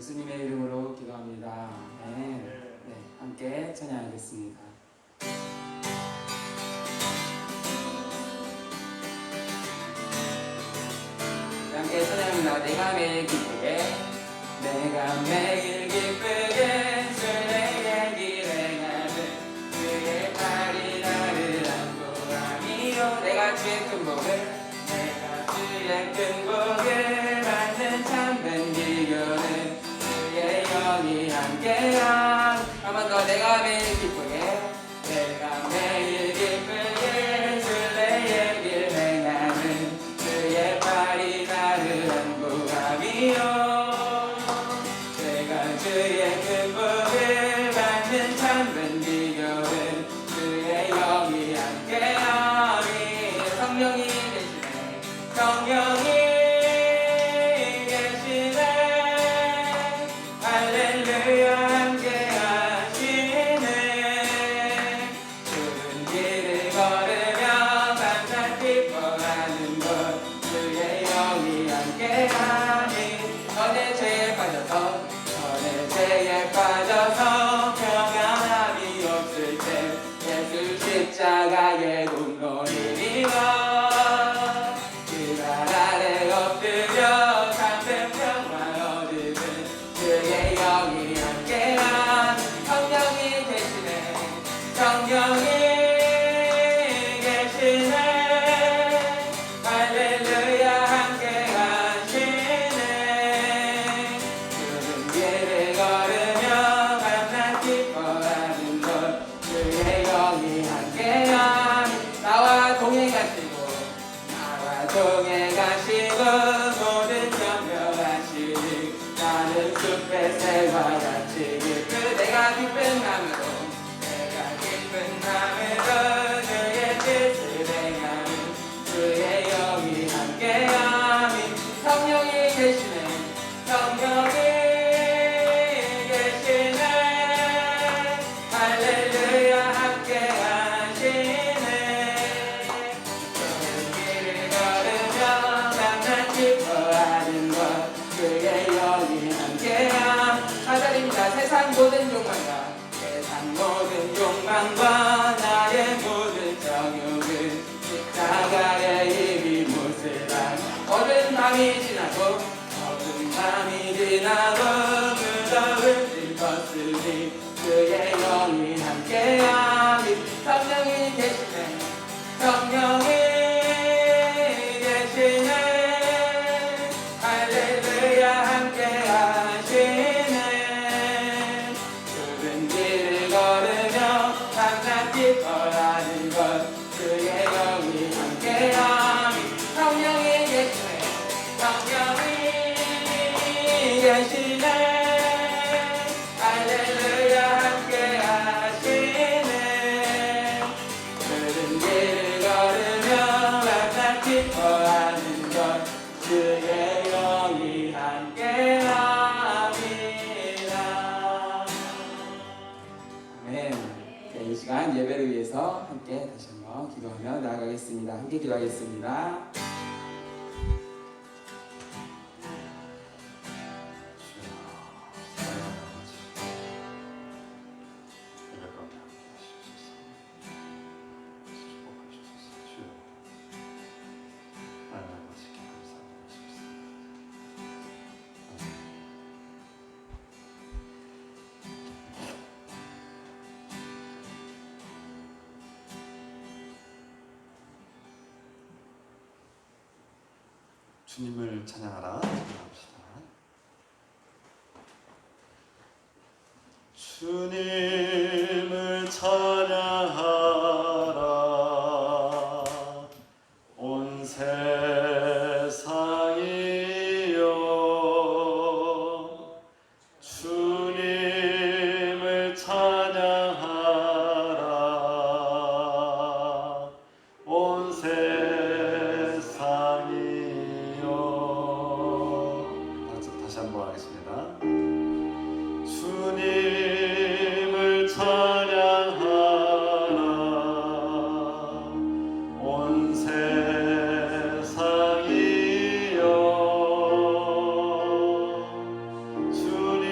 예수님의 이름으로 기도합니다. 네, 함께 찬양하겠습니다. 함께 찬양합니다. 내가 매일 기쁘게, 내가 매일 기쁘게 주의 길 행하는 주의 팔이 나를 안보함이요. 내가 주의 큰 복을, 내가 주의 큰 복을 받는 참된 비교는 주의 영이 함께함. 한 번 더. 내가 매일 기쁘게, 내가 매일 기쁘게 주의 길 행하는 주의 팔이 나를 안보함이요. 내가 주의 큰 복을 받는 참된 비결은 주의 영이 함께하니. 성령이 계시네, 성령이 계시네, 할렐루야 함께하시네. 좁은 길을 걸으며 밤낮 기뻐하는 것 주의 영이 함께하니. 너의 죄에 빠져서, 너의 죄에 빠져서 평안함이 없을 때 예수 십자가의 공로를 이뤄 그 발 아래 엎드려 참된 평화 얻으는 주의 영이 함께한. 성령이 계시네, 성령이 계시네, 할렐루야 함께하시네. 좁은 길을 걸으며 밤낮 기뻐하는 것 주의 영이 함께하니. 나와 동행하시고, 나와 동행하시고 모든 염려하시니 나는 숲의 새와 같이 기쁘. 내가 기쁜 마음으로, 내가 기쁜 마음으로 주의 뜻을 행하는 주의 영이 함께하니. 성령이 계시네, 성령이 계시네, 할렐루야 함께하시네. 좁은 길을 걸으며 밤낮 기뻐하는 것 주의 영이 함께함. 하늘입니다. 세상 모든 욕망과, 세상 모든 욕망과 나의 모든 정욕은 십자가의 이미 못을 어두운 밤이 지나고, 어두운 밤이 지나고 무더운 길 벗으니 주의 영이 함께하니. 성령이 계시네, 성령이 계시네, 할렐루야 함께하시네. 좁은 길을 걸으며 밤낮 기뻐하는 것 주의 영이 함께하니. 성령이 계시네, 성령이 계시네, 할렐루야 함께하시네. 좁은 길을 걸으며 밤낮 기뻐하는 것 주의 영이 함께합니다. 아멘. 네, 이 시간 예배를 위해서 함께 다시 한번 기도하며 나아가겠습니다. 함께 기도하겠습니다. 주님을 찬양하라. 찬양합시다. 주님을 찬양하라. 온 세상이여 주님을 찬양하라. 온 다시 한번 하겠습니다. 주님을 찬양하라. 온 세상이여 주님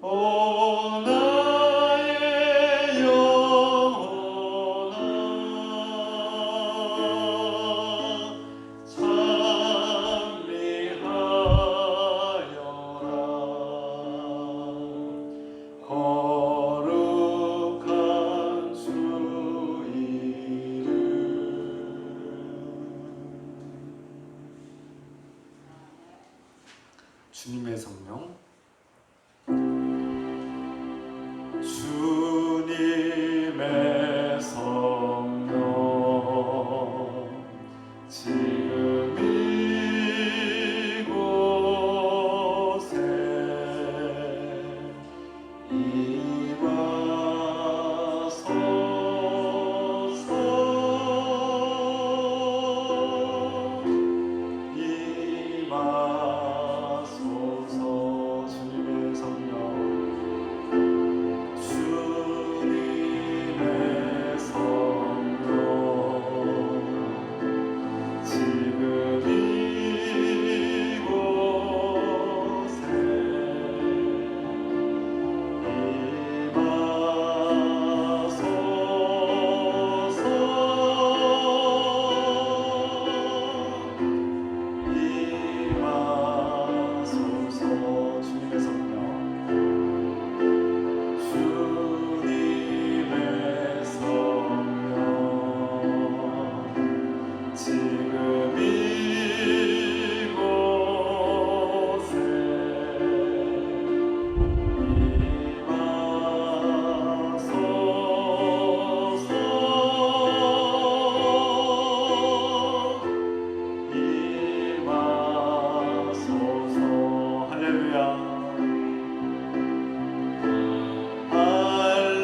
오 나의 영혼아 찬미하여라 거룩한 주 이름. 주님의 성령, 주님의 성령, 지금 이곳에 임하소서. 주님의 성령, 주님의 성령, 지금 이곳에 임하소서. 주님의 성령, 주님의 성령, 지금 이곳에 임하소서. 할렐루야. 할렐루야.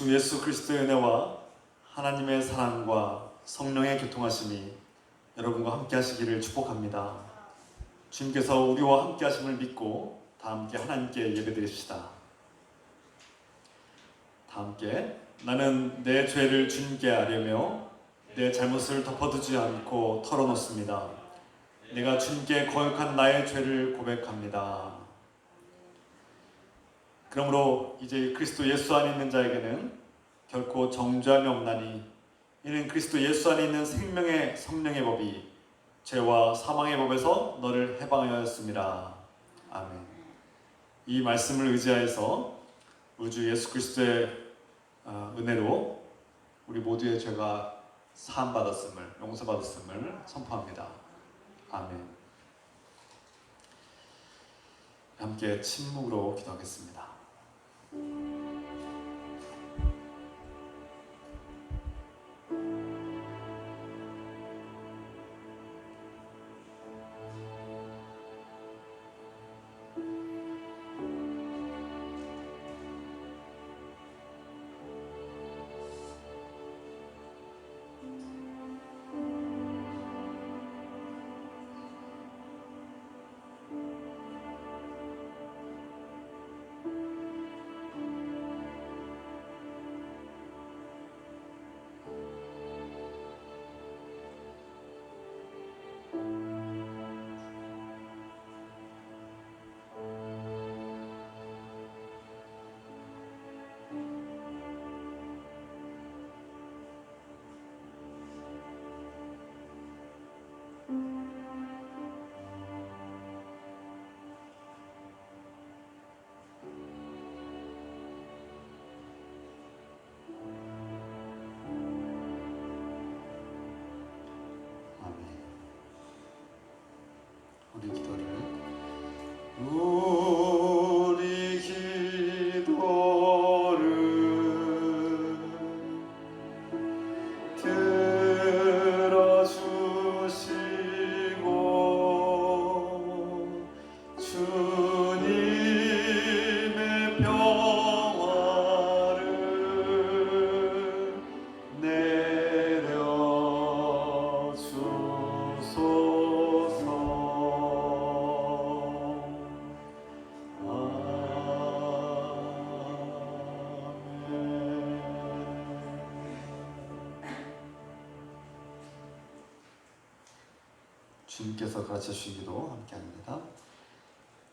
주 예수 그리스도의 은혜와 하나님의 사랑과 성령의 교통하심이 여러분과 함께 하시기를 축복합니다. 주님께서 우리와 함께 하심을 믿고 다 함께 하나님께 예배드립시다. 다 함께 나는 내 죄를 주님께 아뢰며 내 잘못을 덮어두지 않고 털어놓습니다. 내가 주님께 거역한 나의 죄를 고백합니다. 그러므로 이제 그리스도 예수 안에 있는 자에게는 결코 정죄함이 없나니 이는 그리스도 예수 안에 있는 생명의 성령의 법이 죄와 사망의 법에서 너를 해방하였습니다. 아멘. 이 말씀을 의지하여서 우주 예수 그리스도의 은혜로 우리 모두의 죄가 사함받았음을, 용서받았음을 선포합니다. 아멘. 함께 침묵으로 기도하겠습니다. 주님께서 가르쳐 주신 기도 함께합니다.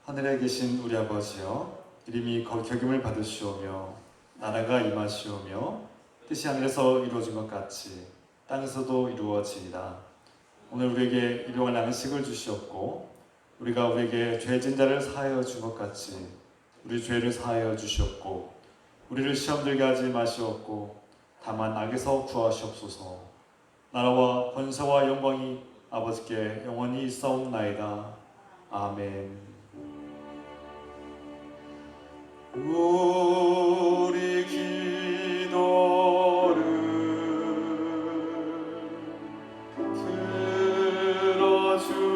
하늘에 계신 우리 아버지여, 이름이 격임을 받으시오며 나라가 임하시오며 뜻이 하늘에서 이루어진 것 같이 땅에서도 이루어지이다. 오늘 우리에게 일용할 양식을 주시옵고 우리가 우리에게 죄진 자를 사하여 준 것 같이 우리 죄를 사하여 주시옵고 우리를 시험 들게 하지 마시옵고 다만 악에서 구하시옵소서. 나라와 권세와 영광이 아버지께 영원히 있사옵나이다. 아멘. 우리 기도를 들어주시고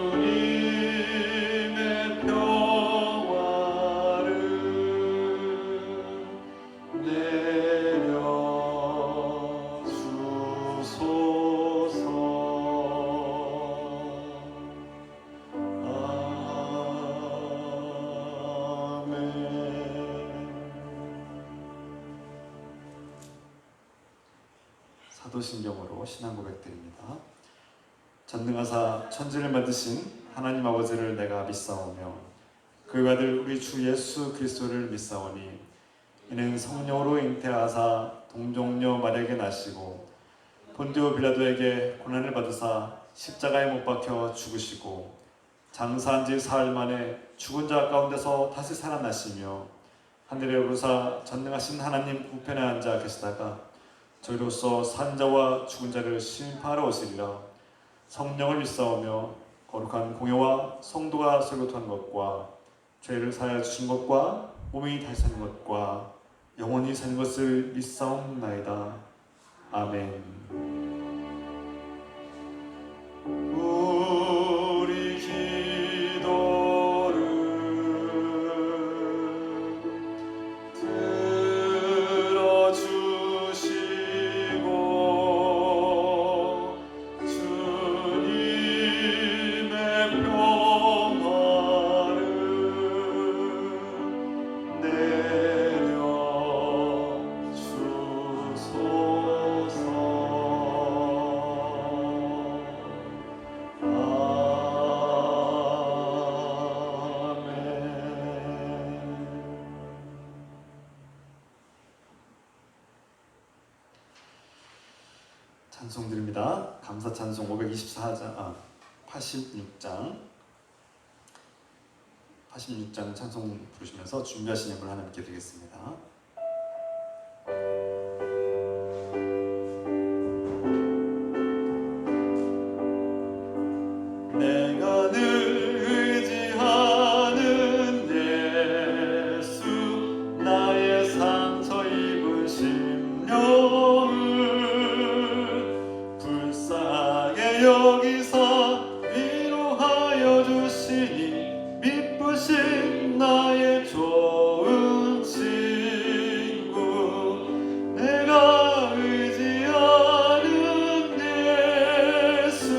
주님의 평화를 내려주소서. 사도신경으로 신앙 고백드립니다. 전능하사 천지를 만드신 하나님 아버지를 내가 믿사오며 그의 아들 우리 주 예수 그리스도를 믿사오니 이는 성령으로 잉태하사 동정녀 마리아에게 나시고 본디오 빌라도에게 고난을 받으사 십자가에 못 박혀 죽으시고 장사한 지 사흘 만에 죽은 자 가운데서 다시 살아나시며 하늘에 오르사 전능하신 하나님 우편에 앉아 계시다가 저희로서 산자와 죽은 자를 심판하러 오시리라. 성령을 믿사오며 거룩한 공예와 성도가 설교한 것과 죄를 사하여 주신 것과 몸이 다시 사는 것과 영원히 사는 것을 믿사옵나이다. 아멘. 우리 기도를 들어주시고 주님의 평화를 찬송 드립니다. 감사 찬송 86장 찬송 부르시면서 준비하신 예물 하나님께 드리겠습니다. 내가 늘 의지하는 예수 나의 상처 입은 심령을 불쌍하게 여기사 위로하여 주시니 미쁘신 나의 좋은 친구 내가 의지하는 예수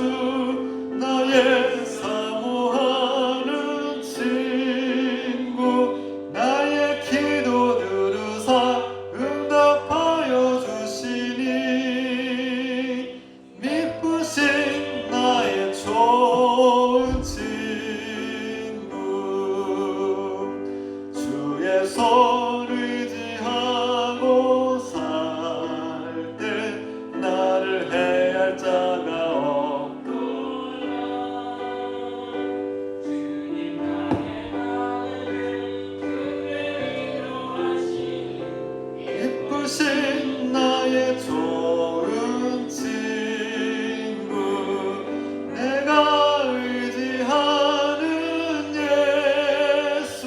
나의 사모하는 친구 나의 기도 들으사 응답하여 주시니 미쁘신 나의 좋은 친구 주의 손 의지하고 살 때 나를 해할 자가 없도다. 주님 나의 마음을 크게 위로하시니 미쁘신 나의 좋은 친구 내가 의지하는 예수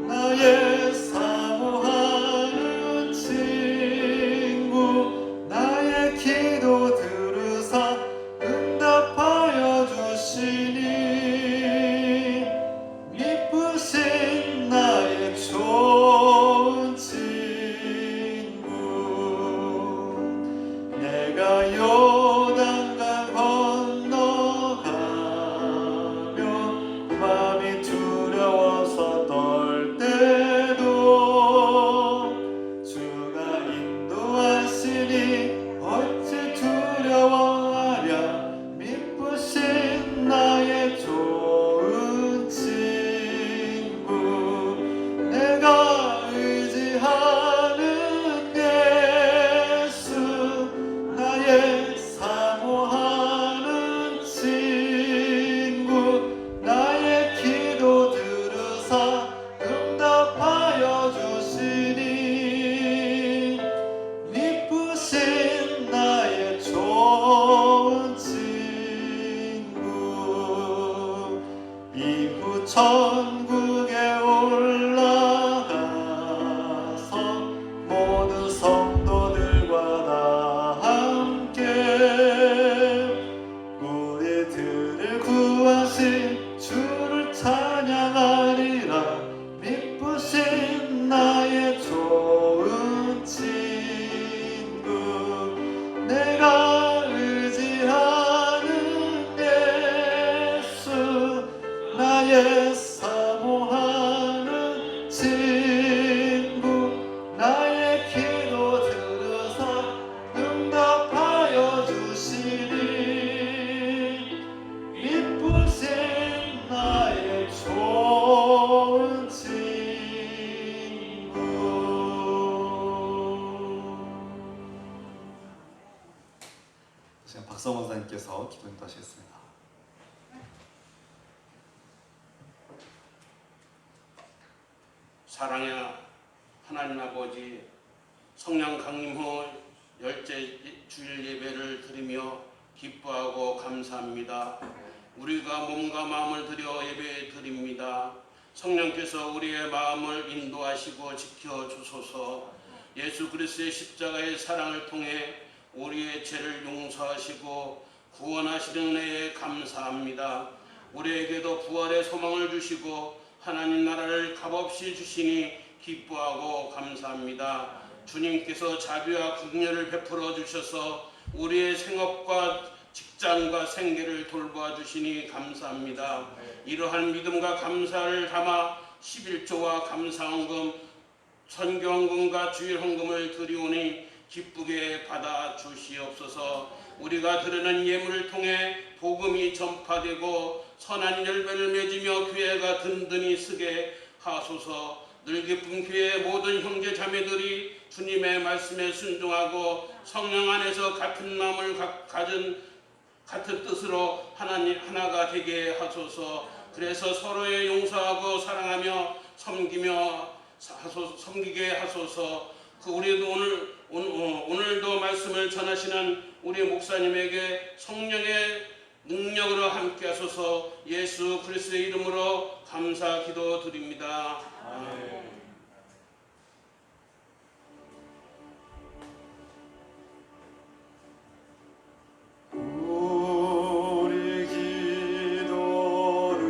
나의 사모하는 친구 나의 기도 들으사 응답하여 주시니 미쁘신 나의 좋은 친구 박성원 선생님께서 기도 인도하시겠습니다. 사랑의 하나님 아버지, 성령 강림 후 열째 주일 예배를 드리며 기뻐하고 감사합니다. 우리가 몸과 마음을 들여 예배 드립니다. 성령께서 우리의 마음을 인도하시고 지켜주소서. 예수 그리스도의 십자가의 사랑을 통해 우리의 죄를 용서하시고 구원하시는 은혜에 감사합니다. 우리에게도 부활의 소망을 주시고 하나님 나라를 값없이 주시니 기뻐하고 감사합니다. 주님께서 자비와 긍휼을 베풀어 주셔서 우리의 생업과 직장과 생계를 돌보아 주시니 감사합니다. 이러한 믿음과 감사를 담아 11조와 감사헌금, 선교헌금과 주일헌금을 드리오니 기쁘게 받아 주시옵소서. 우리가 드리는 예물을 통해 복음이 전파되고 선한 열매를 맺으며 교회가 든든히 서게 하소서. 늘 기쁜 교회의 모든 형제 자매들이 주님의 말씀에 순종하고 성령 안에서 같은 마음을 가진 같은 뜻으로 하나님 하나가 되게 하소서. 그래서 서로의 용서하고 사랑하며 섬기게 하소서. 우리도 오늘도 말씀을 전하시는 우리 목사님에게 성령의 능력으로 함께 하소서. 예수 그리스도의 이름으로 감사 기도드립니다. 아멘. 우리 기도를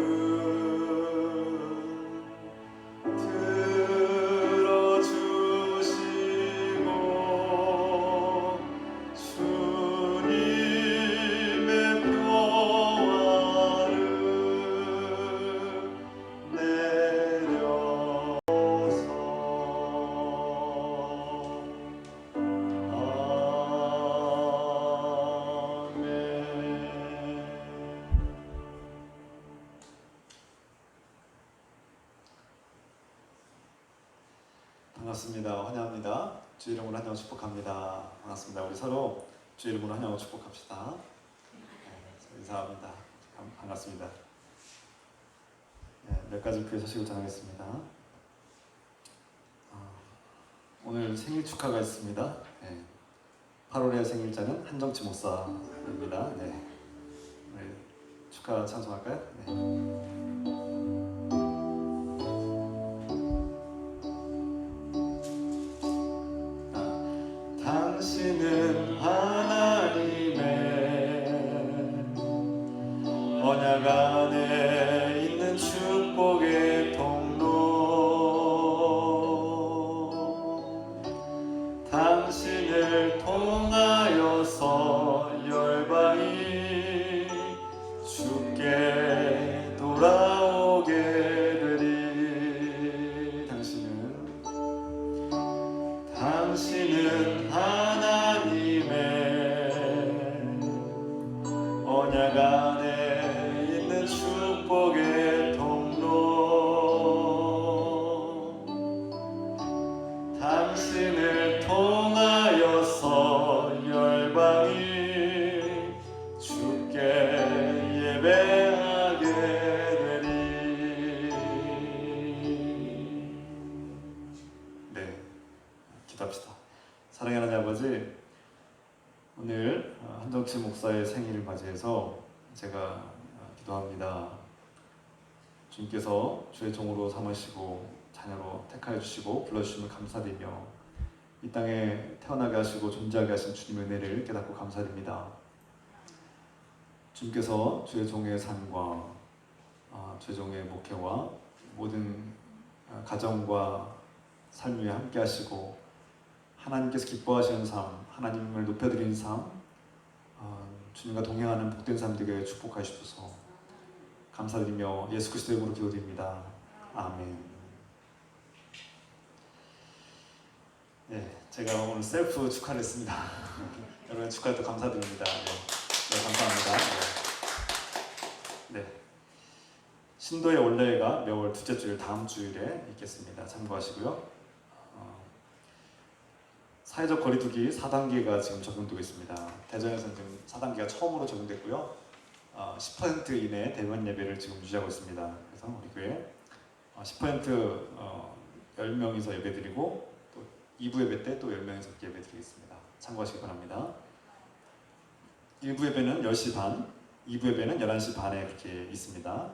들어주시고 주님의 평화를 내려서 반갑습니다. 환영합니다. 주 이름으로 환영 축복합니다. 반갑습니다. 우리 서로 주 이름으로 환영 축복합시다. 인사합니다. 반갑습니다. 몇 가지 교회 소식을 전하겠습니다. 오늘 생일 축하가 있습니다. 8월의 생일자는 한정치 목사입니다. 축하 찬송할까요? 당신은 하나님의 언약 안에 있는 축복의 통로, 당신을 통하여서 열방이 주께 돌아오게 되리. 당신은 하나님의 언약 안에 있는 축복의 통로, 당신을 통하여서 열방이 주께 예배하게 되리. 기도합시다. 사랑하는 하나님 아버지, 오늘 한정치 목사의 생일을 맞이해서 제가 기도합니다. 주님께서 주의 종으로 삼으시고 자녀로 택하여 주시고 불러주심을 감사드리며 이 땅에 태어나게 하시고 존재하게 하신 주님의 은혜를 깨닫고 감사드립니다. 주님께서 주의 종의 삶과 주의 종의 목회와 모든 가정과 삶 위에 함께 하시고 하나님께서 기뻐하시는 삶, 하나님을 높여드리는 삶, 주님과 동행하는 복된 삶 되게 축복하시옵소서. 감사드리며 예수 그리스도의 이름으로 기도드립니다. 아멘. 제가 오늘 셀프 축하를 했습니다. 여러분 축하해 또 감사드립니다. 감사합니다. 신도의 원래가 매월 둘째 주일 다음 주일에 있겠습니다. 참고하시고요. 사회적 거리두기 4단계가 지금 적용되고 있습니다. 대전에서는 지금 4단계가 처음으로 적용됐고요. 10% 이내 대면 예배를 지금 유지하고 있습니다. 그래서 우리 교회 10% 10명이서 예배드리고 또 2부 예배 때 또 10명이서 예배드리겠습니다. 참고하시기 바랍니다. 1부 예배는 10시 반, 2부 예배는 11시 반에 그렇게 있습니다.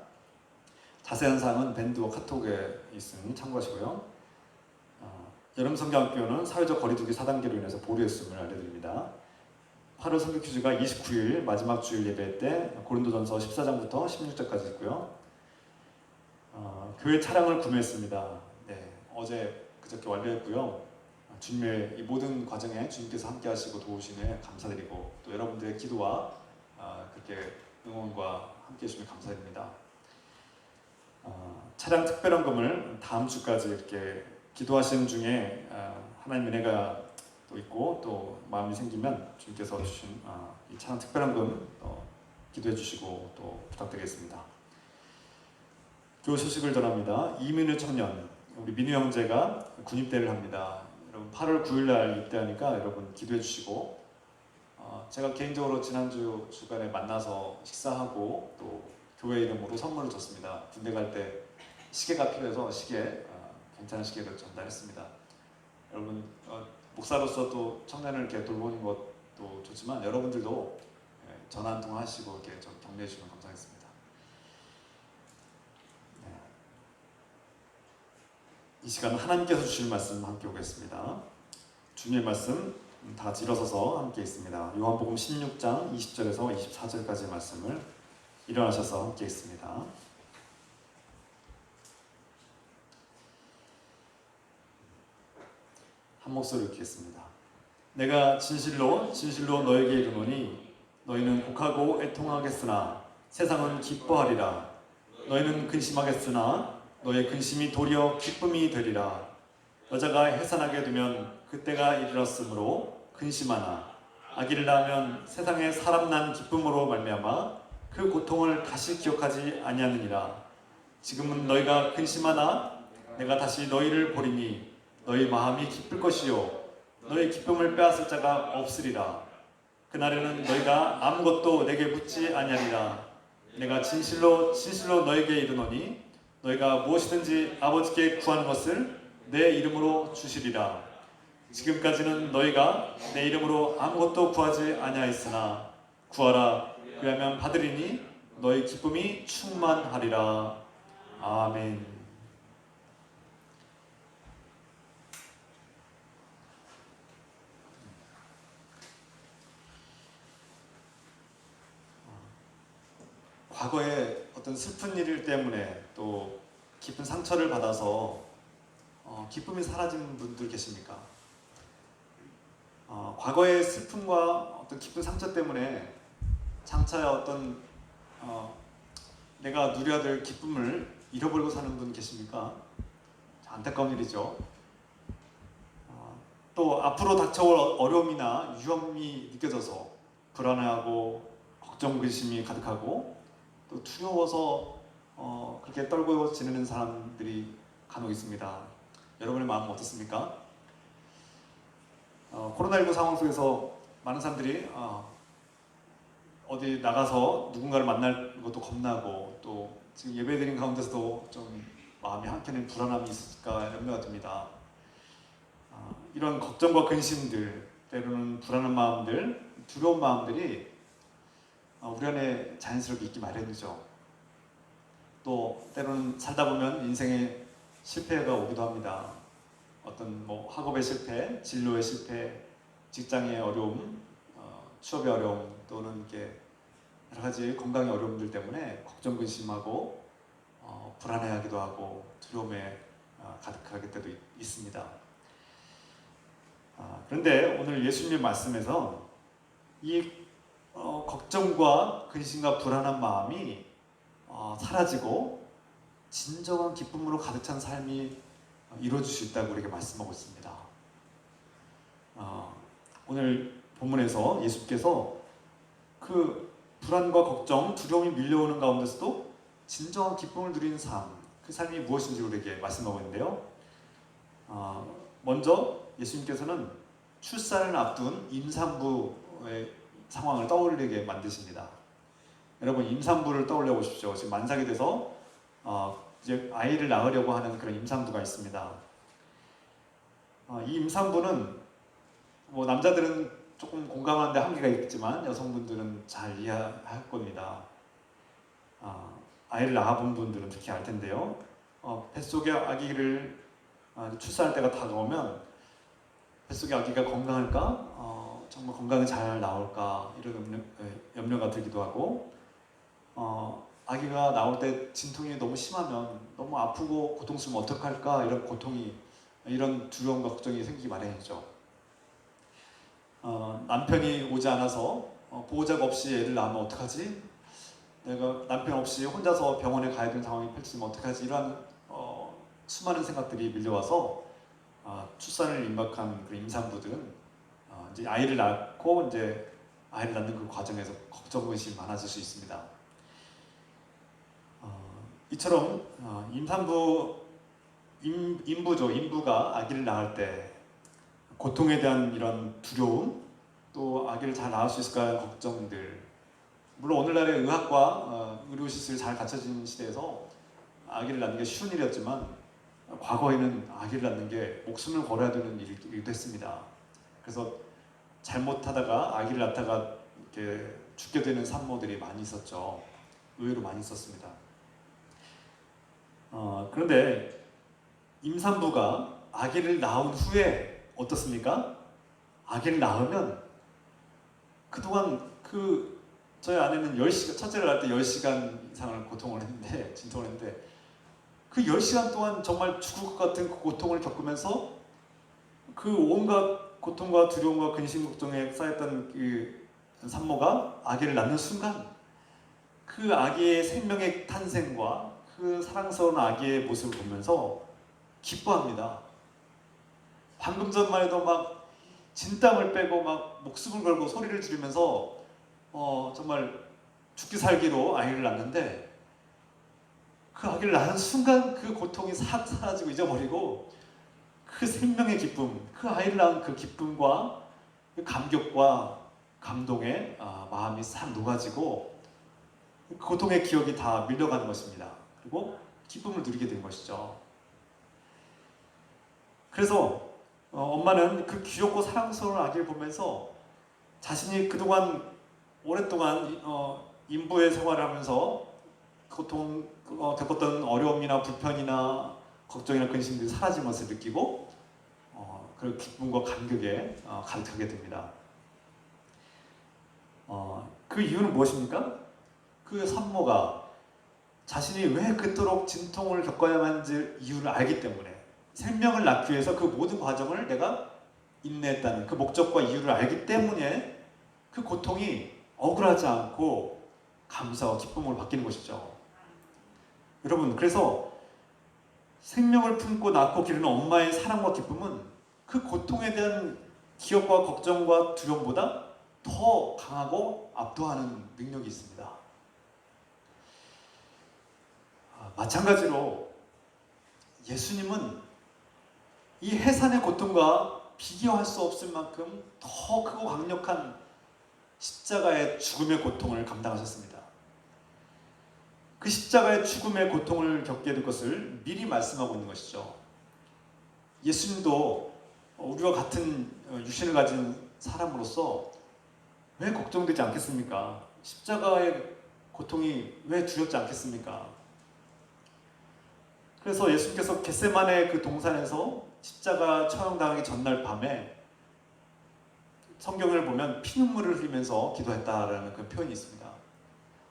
자세한 사항은 밴드와 카톡에 있으니 참고하시고요. 여름성경학교는 사회적 거리두기 4단계로 인해서 보류했음을 알려드립니다. 8월 선교 퀴즈가 29일 마지막 주일 예배 때 고린도전서 14장부터 16장까지 있고요. 교회 차량을 구매했습니다. 네, 어제 그저께 완료했고요. 주님의 이 모든 과정에 주님께서 함께하시고 도우시네 감사드리고 또 여러분들의 기도와 그렇게 응원과 함께해 주시면 감사드립니다. 차량 특별헌금을 다음 주까지 이렇게 기도하시는 중에 하나님 은혜가 또 있고 또 마음이 생기면 주님께서 주신 이 차량 특별헌금 기도해 주시고 또 부탁드리겠습니다. 교회 소식을 전합니다. 이민우 청년 우리 민우 형제가 군입대를 합니다. 여러분 8월 9일 날 입대하니까 여러분 기도해 주시고 제가 개인적으로 지난주 주간에 만나서 식사하고 또 교회 이름으로 선물을 줬습니다. 군대 갈 때 시계가 필요해서 시계 괜찮은 시계를 전달했습니다. 여러분 목사로서 또 청년을 이렇게 돌보는 것도 좋지만 여러분들도 전화 한 통 하시고 이렇게 좀 격려해 주시면 감사하겠습니다. 네. 이 시간 하나님께서 주실 말씀 함께 보겠습니다. 주님의 말씀 다 같이 일어서서 함께 있습니다. 요한복음 16장 20절에서 24절까지의 말씀을 일어나셔서 함께 있습니다. 한 목소리로 읽겠습니다. 내가 진실로 진실로 너에게 이르노니 너희는 곡하고 애통하겠으나 세상은 기뻐하리라. 너희는 근심하겠으나 너의 근심이 도리어 기쁨이 되리라. 여자가 해산하게 되면 그때가 이르렀으므로 근심하나 아기를 낳으면 세상에 사람 난 기쁨으로 말미암아 그 고통을 다시 기억하지 아니하느니라. 지금은 너희가 근심하나 내가 다시 너희를 보리니 너희 마음이 기쁠 것이요 너희 기쁨을 빼앗을 자가 없으리라. 그날에는 너희가 아무것도 내게 묻지 아니하리라. 내가 진실로 진실로 너에게 이르노니 너희가 무엇이든지 아버지께 구하는 것을 내 이름으로 주시리라. 지금까지는 너희가 내 이름으로 아무것도 구하지 아니하였으나 구하라 그리하면 받으리니 너희 기쁨이 충만하리라. 아멘. 과거에 어떤 슬픈 일 때문에 또 깊은 상처를 받아서 기쁨이 사라진 분들 계십니까? 과거의 슬픔과 어떤 깊은 상처 때문에 장차 어떤 내가 누려야 될 기쁨을 잃어버리고 사는 분 계십니까? 안타까운 일이죠. 또 앞으로 닥쳐올 어려움이나 위험이 느껴져서 불안해하고 걱정 근심이 가득하고 또 두려워서 그렇게 떨고 지내는 사람들이 간혹 있습니다. 여러분의 마음은 어떻습니까? 코로나19 상황 속에서 많은 사람들이 어디 나가서 누군가를 만날 것도 겁나고 또 지금 예배드린 가운데서도 좀 마음이 한켠에 불안함이 있을까 염려가 듭니다. 이런 걱정과 근심들, 때로는 불안한 마음들, 두려운 마음들이 우리 안에 자연스럽게 있기 마련이죠. 또 때로는 살다 보면 인생에 실패가 오기도 합니다. 어떤 학업의 실패, 진로의 실패, 직장의 어려움, 취업의 어려움 또는 이렇게 여러 가지 건강의 어려움들 때문에 걱정 근심하고 불안해하기도 하고 두려움에 가득할 때도 있습니다. 그런데 오늘 예수님의 말씀에서 이 걱정과 근심과 불안한 마음이 사라지고 진정한 기쁨으로 가득 찬 삶이 이루어질 수 있다고 우리에게 말씀하고 있습니다. 오늘 본문에서 예수께서 그 불안과 걱정, 두려움이 밀려오는 가운데서도 진정한 기쁨을 누리는 삶, 그 삶이 무엇인지 우리에게 말씀하고 있는데요. 먼저 예수님께서는 출산을 앞둔 임산부의 상황을 떠올리게 만드십니다. 여러분 임산부를 떠올려 보십시오. 지금 만삭이 돼서 이제 아이를 낳으려고 하는 그런 임산부가 있습니다. 이 임산부는 뭐 남자들은 조금 공감하는데 한계가 있지만 여성분들은 잘 이해할 겁니다. 아이를 낳아본 분들은 특히 알 텐데요. 뱃속의 아기를 출산할 때가 다가오면 뱃속의 아기가 건강할까? 정말 건강히 잘 나올까? 이런 염려가 들기도 하고 아기가 나올 때 진통이 너무 심하면 너무 아프고 고통스러우면 어떡할까? 이런 두려움과 걱정이 생기기 마련이죠. 남편이 오지 않아서 보호자가 없이 애를 낳으면 어떡하지? 내가 남편 없이 혼자서 병원에 가야 되는 상황이 펼치면 어떡하지? 이러한 수많은 생각들이 밀려와서 출산을 임박한 그 임산부들은 이제 아이를 낳고 이제 아이를 낳는 그 과정에서 걱정 의심이 많아질 수 있습니다. 이처럼 인부가 아기를 낳을 때 고통에 대한 이런 두려움, 또 아기를 잘 낳을 수 있을까 하는 걱정들. 물론 오늘날의 의학과 의료시설이 잘 갖춰진 시대에서 아기를 낳는 게 쉬운 일이었지만 과거에는 아기를 낳는 게 목숨을 걸어야 되는 일이기도 했습니다. 그래서 잘못하다가 아기를 낳다가 이렇게 죽게 되는 산모들이 많이 있었죠. 의외로 많이 있었습니다. 그런데 임산부가 아기를 낳은 후에 어떻습니까? 아기를 낳으면 그동안 저희 아내는 10시간, 첫째를 낳을 때 10시간 이상을 진통을 했는데 그 10시간 동안 정말 죽을 것 같은 그 고통을 겪으면서 그 온갖 고통과 두려움과 근심 걱정에 쌓였던 그 산모가 아기를 낳는 순간 그 아기의 생명의 탄생과 그 사랑스러운 아기의 모습을 보면서 기뻐합니다. 방금 전만 해도 막 진땀을 빼고 막 목숨을 걸고 소리를 지르면서 정말 죽기 살기로 아이를 낳는데 그 아기를 낳는 순간 그 고통이 싹 사라지고 잊어버리고 그 생명의 기쁨, 그 아이를 낳은 그 기쁨과 그 감격과 감동에 마음이 싹 녹아지고 그 고통의 기억이 다 밀려가는 것입니다. 그리고 기쁨을 누리게 된 것이죠. 그래서 엄마는 그 귀엽고 사랑스러운 아기를 보면서 자신이 그동안 오랫동안 인부의 생활을 하면서 겪었던 어려움이나 불편이나 걱정이나 근심들이 사라진 것을 느끼고 그 기쁨과 감격에 가득하게 됩니다. 그 이유는 무엇입니까? 그 산모가 자신이 왜 그토록 진통을 겪어야만 하는지 이유를 알기 때문에 생명을 낳기 위해서 그 모든 과정을 내가 인내했다는 그 목적과 이유를 알기 때문에 그 고통이 억울하지 않고 감사와 기쁨으로 바뀌는 것이죠. 여러분, 그래서 생명을 품고 낳고 기르는 엄마의 사랑과 기쁨은 그 고통에 대한 기억과 걱정과 두려움보다 더 강하고 압도하는 능력이 있습니다. 마찬가지로 예수님은 이 해산의 고통과 비교할 수 없을 만큼 더 크고 강력한 십자가의 죽음의 고통을 감당하셨습니다. 그 십자가의 죽음의 고통을 겪게 될 것을 미리 말씀하고 있는 것이죠. 예수님도 우리와 같은 육신을 가진 사람으로서 왜 걱정되지 않겠습니까? 십자가의 고통이 왜 두렵지 않겠습니까? 그래서 예수님께서 겟세마네 그 동산에서 십자가 처형당하기 전날 밤에 성경을 보면 피눈물을 흘리면서 기도했다라는 그 표현이 있습니다.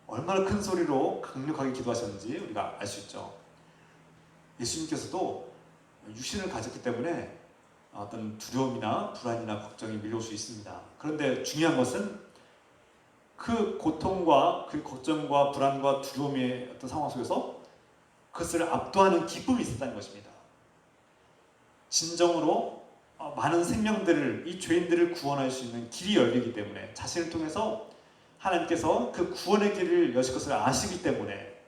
얼마나 큰 소리로 강력하게 기도하셨는지 우리가 알 수 있죠. 예수님께서도 육신을 가졌기 때문에 어떤 두려움이나 불안이나 걱정이 밀려올 수 있습니다. 그런데 중요한 것은 그 고통과 그 걱정과 불안과 두려움의 어떤 상황 속에서 그것을 압도하는 기쁨이 있었다는 것입니다. 진정으로 많은 생명들을, 이 죄인들을 구원할 수 있는 길이 열리기 때문에, 자신을 통해서 하나님께서 그 구원의 길을 여실 것을 아시기 때문에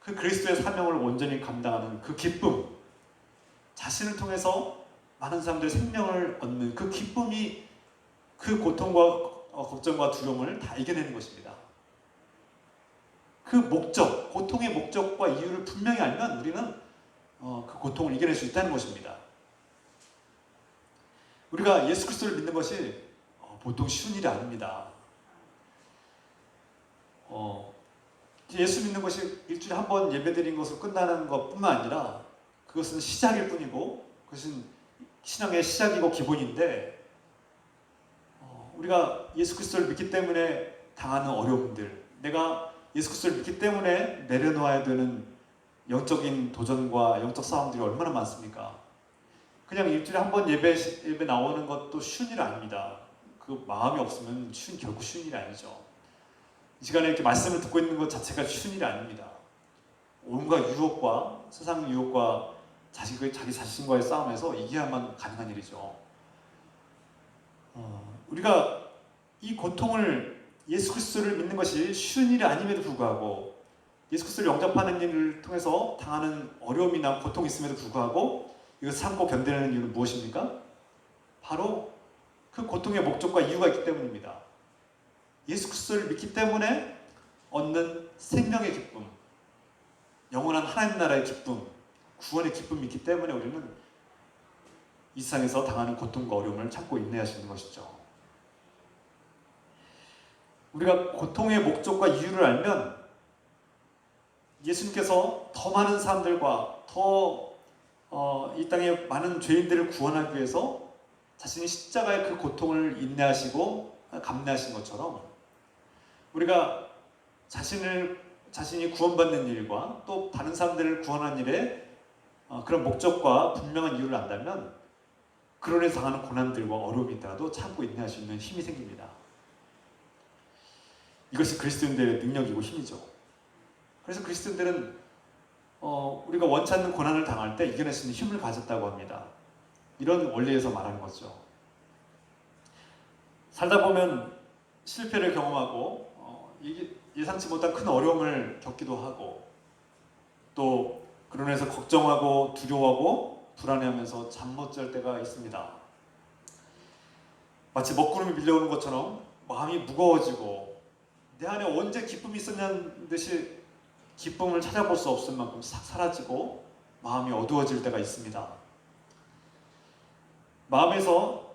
그 그리스도의 사명을 온전히 감당하는 그 기쁨, 자신을 통해서 많은 사람들의 생명을 얻는 그 기쁨이 그 고통과 걱정과 두려움을 다 이겨내는 것입니다. 그 목적, 고통의 목적과 이유를 분명히 알면 우리는 그 고통을 이겨낼 수 있다는 것입니다. 우리가 예수 그리스도를 믿는 것이 보통 쉬운 일이 아닙니다. 예수 믿는 것이 일주일에 한 번 예배드린 것으로 끝나는 것뿐만 아니라 그것은 시작일 뿐이고 그것은 신앙의 시작이고 기본인데 우리가 예수 그리스도를 믿기 때문에 당하는 어려움들, 내가 예수 그리스도를 믿기 때문에 내려놓아야 되는 영적인 도전과 영적 싸움들이 얼마나 많습니까? 그냥 일주일에 한 번 예배 나오는 것도 쉬운 일 아닙니다. 그 마음이 없으면 결코 쉬운 일이 아니죠. 이 시간에 이렇게 말씀을 듣고 있는 것 자체가 쉬운 일이 아닙니다. 온갖 유혹과 세상 유혹과 자기 자신과의 싸움에서 이겨야만 가능한 일이죠. 우리가 이 고통을 예수 그리스도를 믿는 것이 쉬운 일이 아님에도 불구하고 예수 그리스도를 영접하는 일을 통해서 당하는 어려움이나 고통이 있음에도 불구하고 이것을 참고 견뎌내는 이유는 무엇입니까? 바로 그 고통의 목적과 이유가 있기 때문입니다. 예수 그리스도를 믿기 때문에 얻는 생명의 기쁨, 영원한 하나님 나라의 기쁨, 구원의 기쁨이 있기 때문에 우리는 이 세상에서 당하는 고통과 어려움을 참고 인내할 수 있는 것이죠. 우리가 고통의 목적과 이유를 알면 예수님께서 더 많은 사람들과 더 이 땅의 많은 죄인들을 구원하기 위해서 자신이 십자가의 그 고통을 인내하시고 감내하신 것처럼 우리가 자신이 구원받는 일과 또 다른 사람들을 구원하는 일에 그런 목적과 분명한 이유를 안다면 그로 인해서 당하는 고난들과 어려움이 있더라도 참고 인내할 수 있는 힘이 생깁니다. 이것이 그리스도인들의 능력이고 힘이죠. 그래서 그리스도인들은 우리가 원치 않는 고난을 당할 때 이겨낼 수 있는 힘을 가졌다고 합니다. 이런 원리에서 말하는 거죠. 살다 보면 실패를 경험하고 예상치 못한 큰 어려움을 겪기도 하고 또 그로 인해서 걱정하고 두려워하고 불안해하면서 잠 못 잘 때가 있습니다. 마치 먹구름이 밀려오는 것처럼 마음이 무거워지고 내 안에 언제 기쁨이 있었냐는 듯이 기쁨을 찾아볼 수 없을 만큼 싹 사라지고 마음이 어두워질 때가 있습니다. 마음에서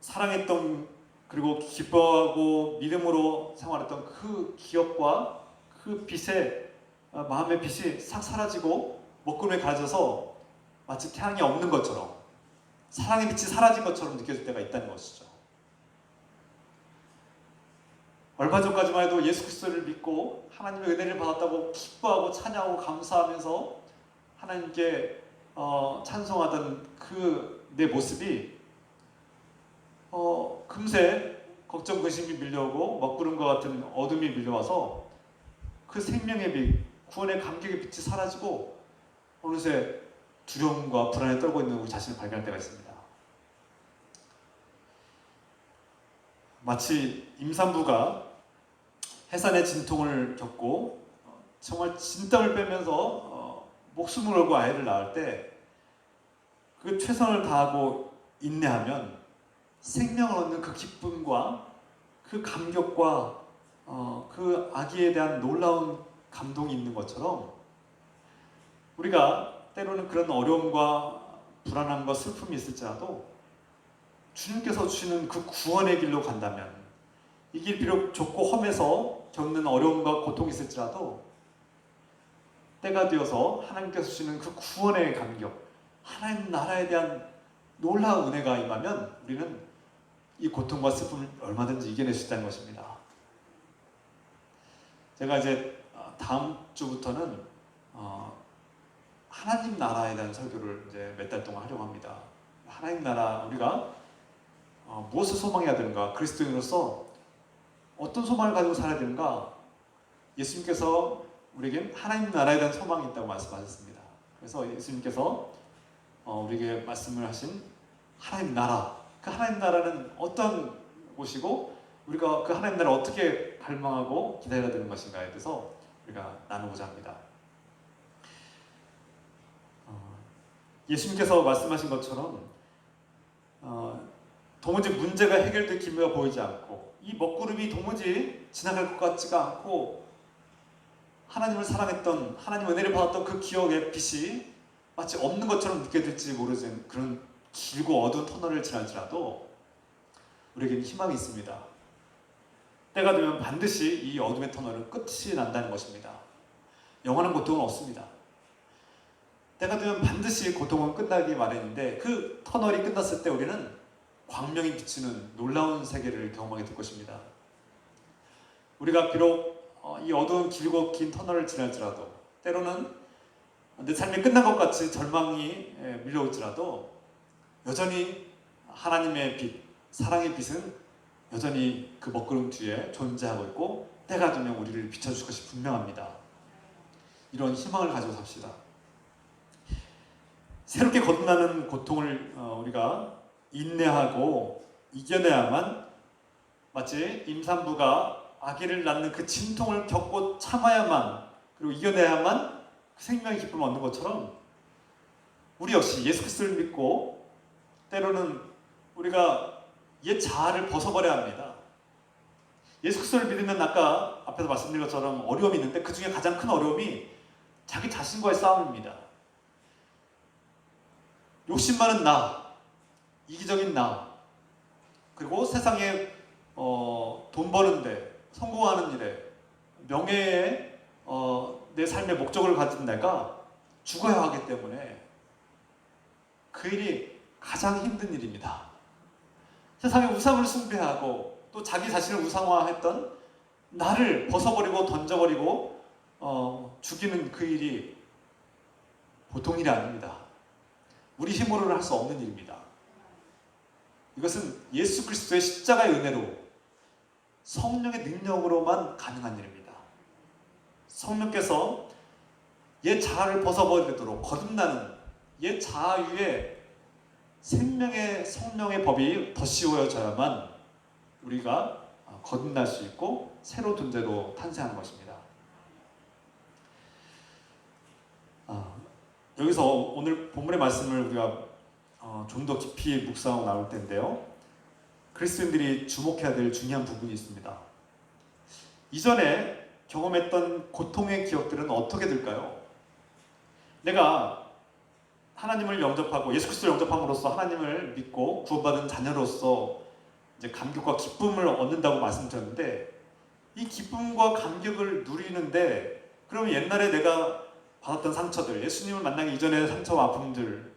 사랑했던 그리고 기뻐하고 믿음으로 생활했던 그 기억과 그 빛에 마음의 빛이 싹 사라지고 먹구름에 가져서 마치 태양이 없는 것처럼 사랑의 빛이 사라진 것처럼 느껴질 때가 있다는 것이죠. 얼마 전까지만 해도 예수 그리스도를 믿고 하나님의 은혜를 받았다고 기뻐하고 찬양하고 감사하면서 하나님께 찬송하던 그 내 모습이 금세 걱정 근심이 밀려오고 먹구름과 같은 어둠이 밀려와서 그 생명의 빛, 구원의 감격의 빛이 사라지고 어느새 두려움과 불안에 떨고 있는 우리 자신을 발견할 때가 있습니다. 마치 임산부가 해산의 진통을 겪고 정말 진땀을 빼면서 목숨을 걸고 아이를 낳을 때 그 최선을 다하고 인내하면 생명을 얻는 그 기쁨과 그 감격과 그 아기에 대한 놀라운 감동이 있는 것처럼 우리가 때로는 그런 어려움과 불안함과 슬픔이 있을지라도 주님께서 주시는 그 구원의 길로 간다면 이 길 비록 좁고 험해서 겪는 어려움과 고통이 있을지라도 때가 되어서 하나님께서 주시는 그 구원의 감격, 하나님 나라에 대한 놀라운 은혜가 임하면 우리는 이 고통과 슬픔을 얼마든지 이겨낼 수 있다는 것입니다. 제가 이제 다음 주부터는 하나님 나라에 대한 설교를 이제 몇 달 동안 하려고 합니다. 하나님 나라, 우리가 무엇을 소망해야 되는가, 그리스도인으로서 어떤 소망을 가지고 살아야 되는가, 예수님께서 우리에게 하나님 나라에 대한 소망이 있다고 말씀하셨습니다. 그래서 예수님께서 우리에게 말씀을 하신 하나님 나라, 그 하나님 나라는 어떤 곳이고 우리가 그 하나님 나라를 어떻게 갈망하고 기다려야 되는 것인가에 대해서 우리가 나누고자 합니다. 예수님께서 말씀하신 것처럼 도무지 문제가 해결될 기미가 보이지 않고 이 먹구름이 도무지 지나갈 것 같지가 않고 하나님을 사랑했던 하나님 은혜를 받았던 그 기억의 빛이 마치 없는 것처럼 느껴질지 모르는 그런 길고 어두운 터널을 지날지라도 우리에게는 희망이 있습니다. 때가 되면 반드시 이 어둠의 터널은 끝이 난다는 것입니다. 영원한 고통은 없습니다. 때가 되면 반드시 고통은 끝나기 마련인데 그 터널이 끝났을 때 우리는 광명이 비치는 놀라운 세계를 경험하게 될 것입니다. 우리가 비록 이 어두운 길고 긴 터널을 지날지라도 때로는 내 삶이 끝난 것 같이 절망이 밀려올지라도 여전히 하나님의 빛, 사랑의 빛은 여전히 그 먹구름 뒤에 존재하고 있고 때가 되면 우리를 비춰줄 것이 분명합니다. 이런 희망을 가지고 삽시다. 새롭게 거듭나는 고통을 우리가 인내하고 이겨내야만 마치 임산부가 아기를 낳는 그 진통을 겪고 참아야만 그리고 이겨내야만 그 생명의 기쁨을 얻는 것처럼 우리 역시 예수 그리스도를 믿고 때로는 우리가 옛 자아를 벗어버려야 합니다. 예수 그리스도를 믿으면 아까 앞에서 말씀드린 것처럼 어려움이 있는데 그 중에 가장 큰 어려움이 자기 자신과의 싸움입니다. 욕심 많은 나, 이기적인 나, 그리고 세상에 돈 버는데 성공하는 일에 명예에 내 삶의 목적을 가진 내가 죽어야 하기 때문에 그 일이 가장 힘든 일입니다. 세상의 우상을 숭배하고 또 자기 자신을 우상화했던 나를 벗어버리고 던져버리고 죽이는 그 일이 보통 일이 아닙니다. 우리 힘으로는 할 수 없는 일입니다. 이것은 예수 그리스도의 십자가의 은혜로 성령의 능력으로만 가능한 일입니다. 성령께서 옛 자아를 벗어버리도록 거듭나는 옛 자아 위에 생명의 성령의 법이 덧씌워져야만 우리가 거듭날 수 있고 새로운 존재로 탄생하는 것입니다. 여기서 오늘 본문의 말씀을 우리가 좀 더 깊이 묵상하고 나올 텐데요. 그리스도인들이 주목해야 될 중요한 부분이 있습니다. 이전에 경험했던 고통의 기억들은 어떻게 될까요? 내가 하나님을 영접하고 예수 그리스도를 영접함으로써 하나님을 믿고 구원받은 자녀로서 이제 감격과 기쁨을 얻는다고 말씀드렸는데 이 기쁨과 감격을 누리는데 그러면 옛날에 내가 받았던 상처들, 예수님을 만나기 이전의 상처와 아픔들,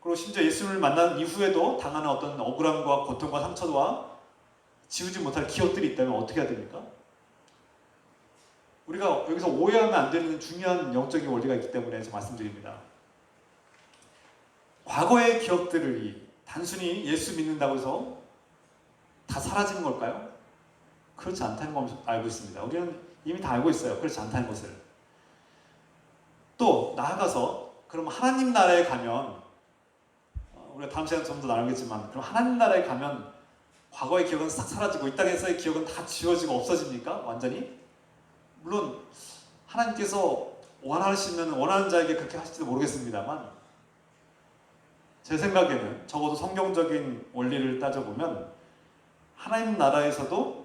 그리고 심지어 예수님을 만난 이후에도 당하는 어떤 억울함과 고통과 상처와 지우지 못할 기억들이 있다면 어떻게 해야 됩니까? 우리가 여기서 오해하면 안 되는 중요한 영적인 원리가 있기 때문에 제가 말씀드립니다. 과거의 기억들이 단순히 예수 믿는다고 해서 다 사라지는 걸까요? 그렇지 않다는 걸 알고 있습니다. 우리는 이미 다 알고 있어요. 그렇지 않다는 것을. 또 나아가서 그럼 하나님 나라에 가면 우리가 다음 시간에 좀 더 나누겠지만 그럼 하나님 나라에 가면 과거의 기억은 싹 사라지고 이 땅에서의 기억은 다 지워지고 없어집니까? 완전히? 물론 하나님께서 원하시면 원하는 자에게 그렇게 하실지도 모르겠습니다만 제 생각에는 적어도 성경적인 원리를 따져보면 하나님 나라에서도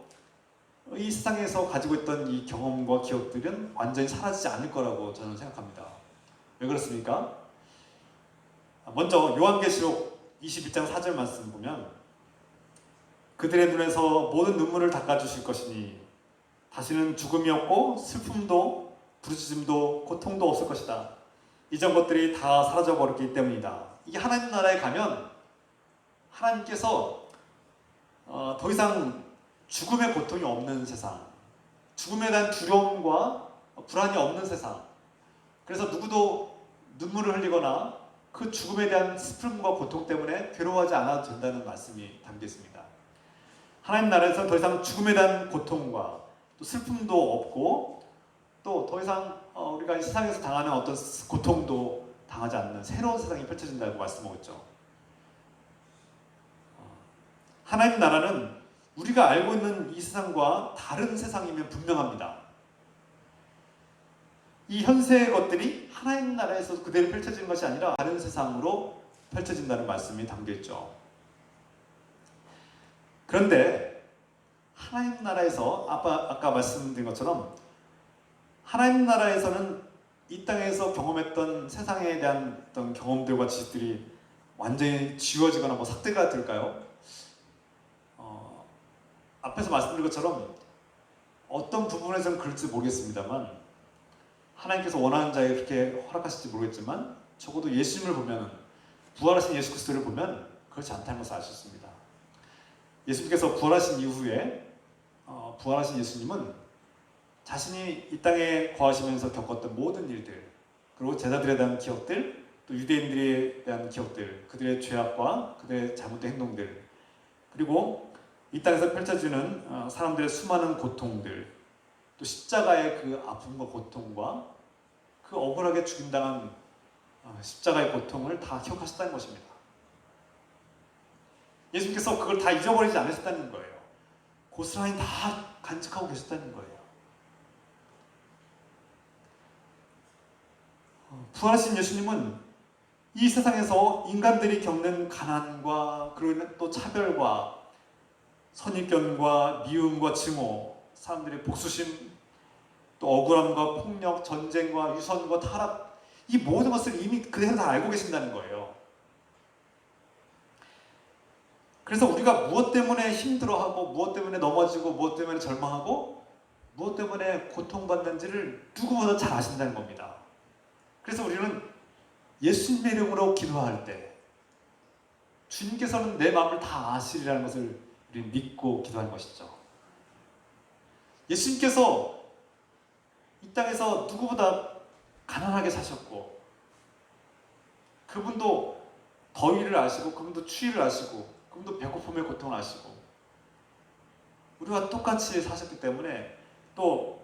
이 세상에서 가지고 있던 이 경험과 기억들은 완전히 사라지지 않을 거라고 저는 생각합니다. 왜 그렇습니까? 먼저 요한계시록 21장 4절 말씀 보면 그들의 눈에서 모든 눈물을 닦아주실 것이니 다시는 죽음이 없고 슬픔도 부르짖음도 고통도 없을 것이다. 이전 것들이 다 사라져버렸기 때문이다. 이게 하나님 나라에 가면 하나님께서 더 이상 죽음의 고통이 없는 세상, 죽음에 대한 두려움과 불안이 없는 세상, 그래서 누구도 눈물을 흘리거나 그 죽음에 대한 슬픔과 고통 때문에 괴로워하지 않아도 된다는 말씀이 담겨 있습니다. 하나님 나라에서 더 이상 죽음에 대한 고통과 또 슬픔도 없고 또 더 이상 우리가 이 세상에서 당하는 어떤 고통도 당하지 않는 새로운 세상이 펼쳐진다고 말씀하고 있죠. 하나님 나라는 우리가 알고 있는 이 세상과 다른 세상이면 분명합니다. 이 현세의 것들이 하나님 나라에서 그대로 펼쳐지는 것이 아니라 다른 세상으로 펼쳐진다는 말씀이 담겨있죠. 그런데 하나님 나라에서 아까 말씀드린 것처럼 하나님 나라에서는 이 땅에서 경험했던 세상에 대한 어떤 경험들과 지식들이 완전히 지워지거나 뭐 삭제가 될까요? 앞에서 말씀드린 것처럼 어떤 부분에서는 그럴지 모르겠습니다만 하나님께서 원하는 자에게 그렇게 허락하실지 모르겠지만 적어도 예수님을 보면 부활하신 예수 그리스도를 보면 그렇지 않다는 것을 알 수 있습니다. 예수님께서 부활하신 이후에 부활하신 예수님은 자신이 이 땅에 거하시면서 겪었던 모든 일들 그리고 제자들에 대한 기억들 또 유대인들에 대한 기억들 그들의 죄악과 그들의 잘못된 행동들 그리고 이 땅에서 펼쳐지는 사람들의 수많은 고통들 또 십자가의 그 아픔과 고통과 그 억울하게 죽임당한 십자가의 고통을 다 기억하셨다는 것입니다. 예수님께서 그걸 다 잊어버리지 않으셨다는 거예요. 고스란히 다 간직하고 계셨다는 거예요. 부활하신 예수님은 이 세상에서 인간들이 겪는 가난과 그리고 또 차별과 선입견과 미움과 증오, 사람들의 복수심, 또 억울함과 폭력, 전쟁과 유선과 타락 이 모든 것을 이미 그대로 다 알고 계신다는 거예요. 그래서 우리가 무엇 때문에 힘들어하고 무엇 때문에 넘어지고 무엇 때문에 절망하고 무엇 때문에 고통받는지를 누구보다 잘 아신다는 겁니다. 그래서 우리는 예수님의 이름으로 기도할 때 주님께서는 내 마음을 다 아시리라는 것을 우리 믿고 기도하는 것이죠. 예수님께서 이 땅에서 누구보다 가난하게 사셨고 그분도 더위를 아시고 그분도 추위를 아시고 그분도 배고픔의 고통을 아시고 우리와 똑같이 사셨기 때문에 또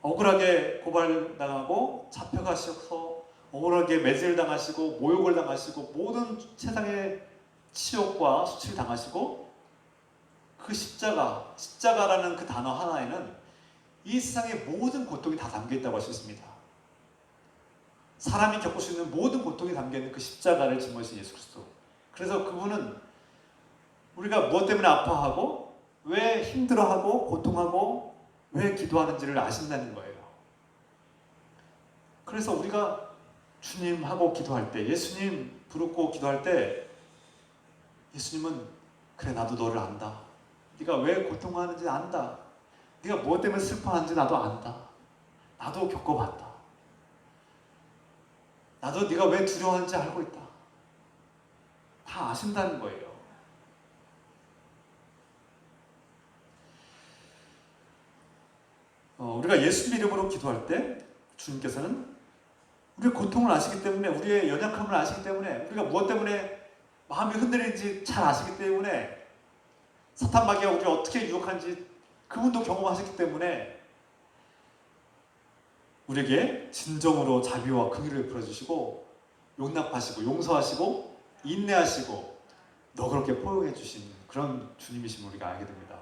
억울하게 고발당하고 잡혀가셔서 억울하게 매질 당하시고 모욕을 당하시고 모든 세상의 치욕과 수치를 당하시고 그 십자가라는 그 단어 하나에는 이 세상의 모든 고통이 다 담겨있다고 할 수 있습니다. 사람이 겪을 수 있는 모든 고통이 담겨있는 그 십자가를 짊어지신 예수 그리스도. 그래서 그분은 우리가 무엇 때문에 아파하고 왜 힘들어하고 고통하고 왜 기도하는지를 아신다는 거예요. 그래서 우리가 주님하고 기도할 때 예수님 부르고 기도할 때 예수님은 그래 나도 너를 안다. 네가 왜 고통하는지 안다. 네가 무엇 때문에 슬퍼하는지 나도 안다. 나도 겪어봤다. 나도 네가 왜 두려워하는지 알고 있다. 다 아신다는 거예요. 우리가 예수님 이름으로 기도할 때 주님께서는 우리의 고통을 아시기 때문에 우리의 연약함을 아시기 때문에 우리가 무엇 때문에 마음이 흔들리는지 잘 아시기 때문에 사탄 마귀가 우리를 어떻게 유혹하는지 그분도 경험하셨기 때문에 우리에게 진정으로 자비와 긍휼을 베풀어주시고 용납하시고 용서하시고 인내하시고 너그럽게 포용해 주신 그런 주님이심을 우리가 알게 됩니다.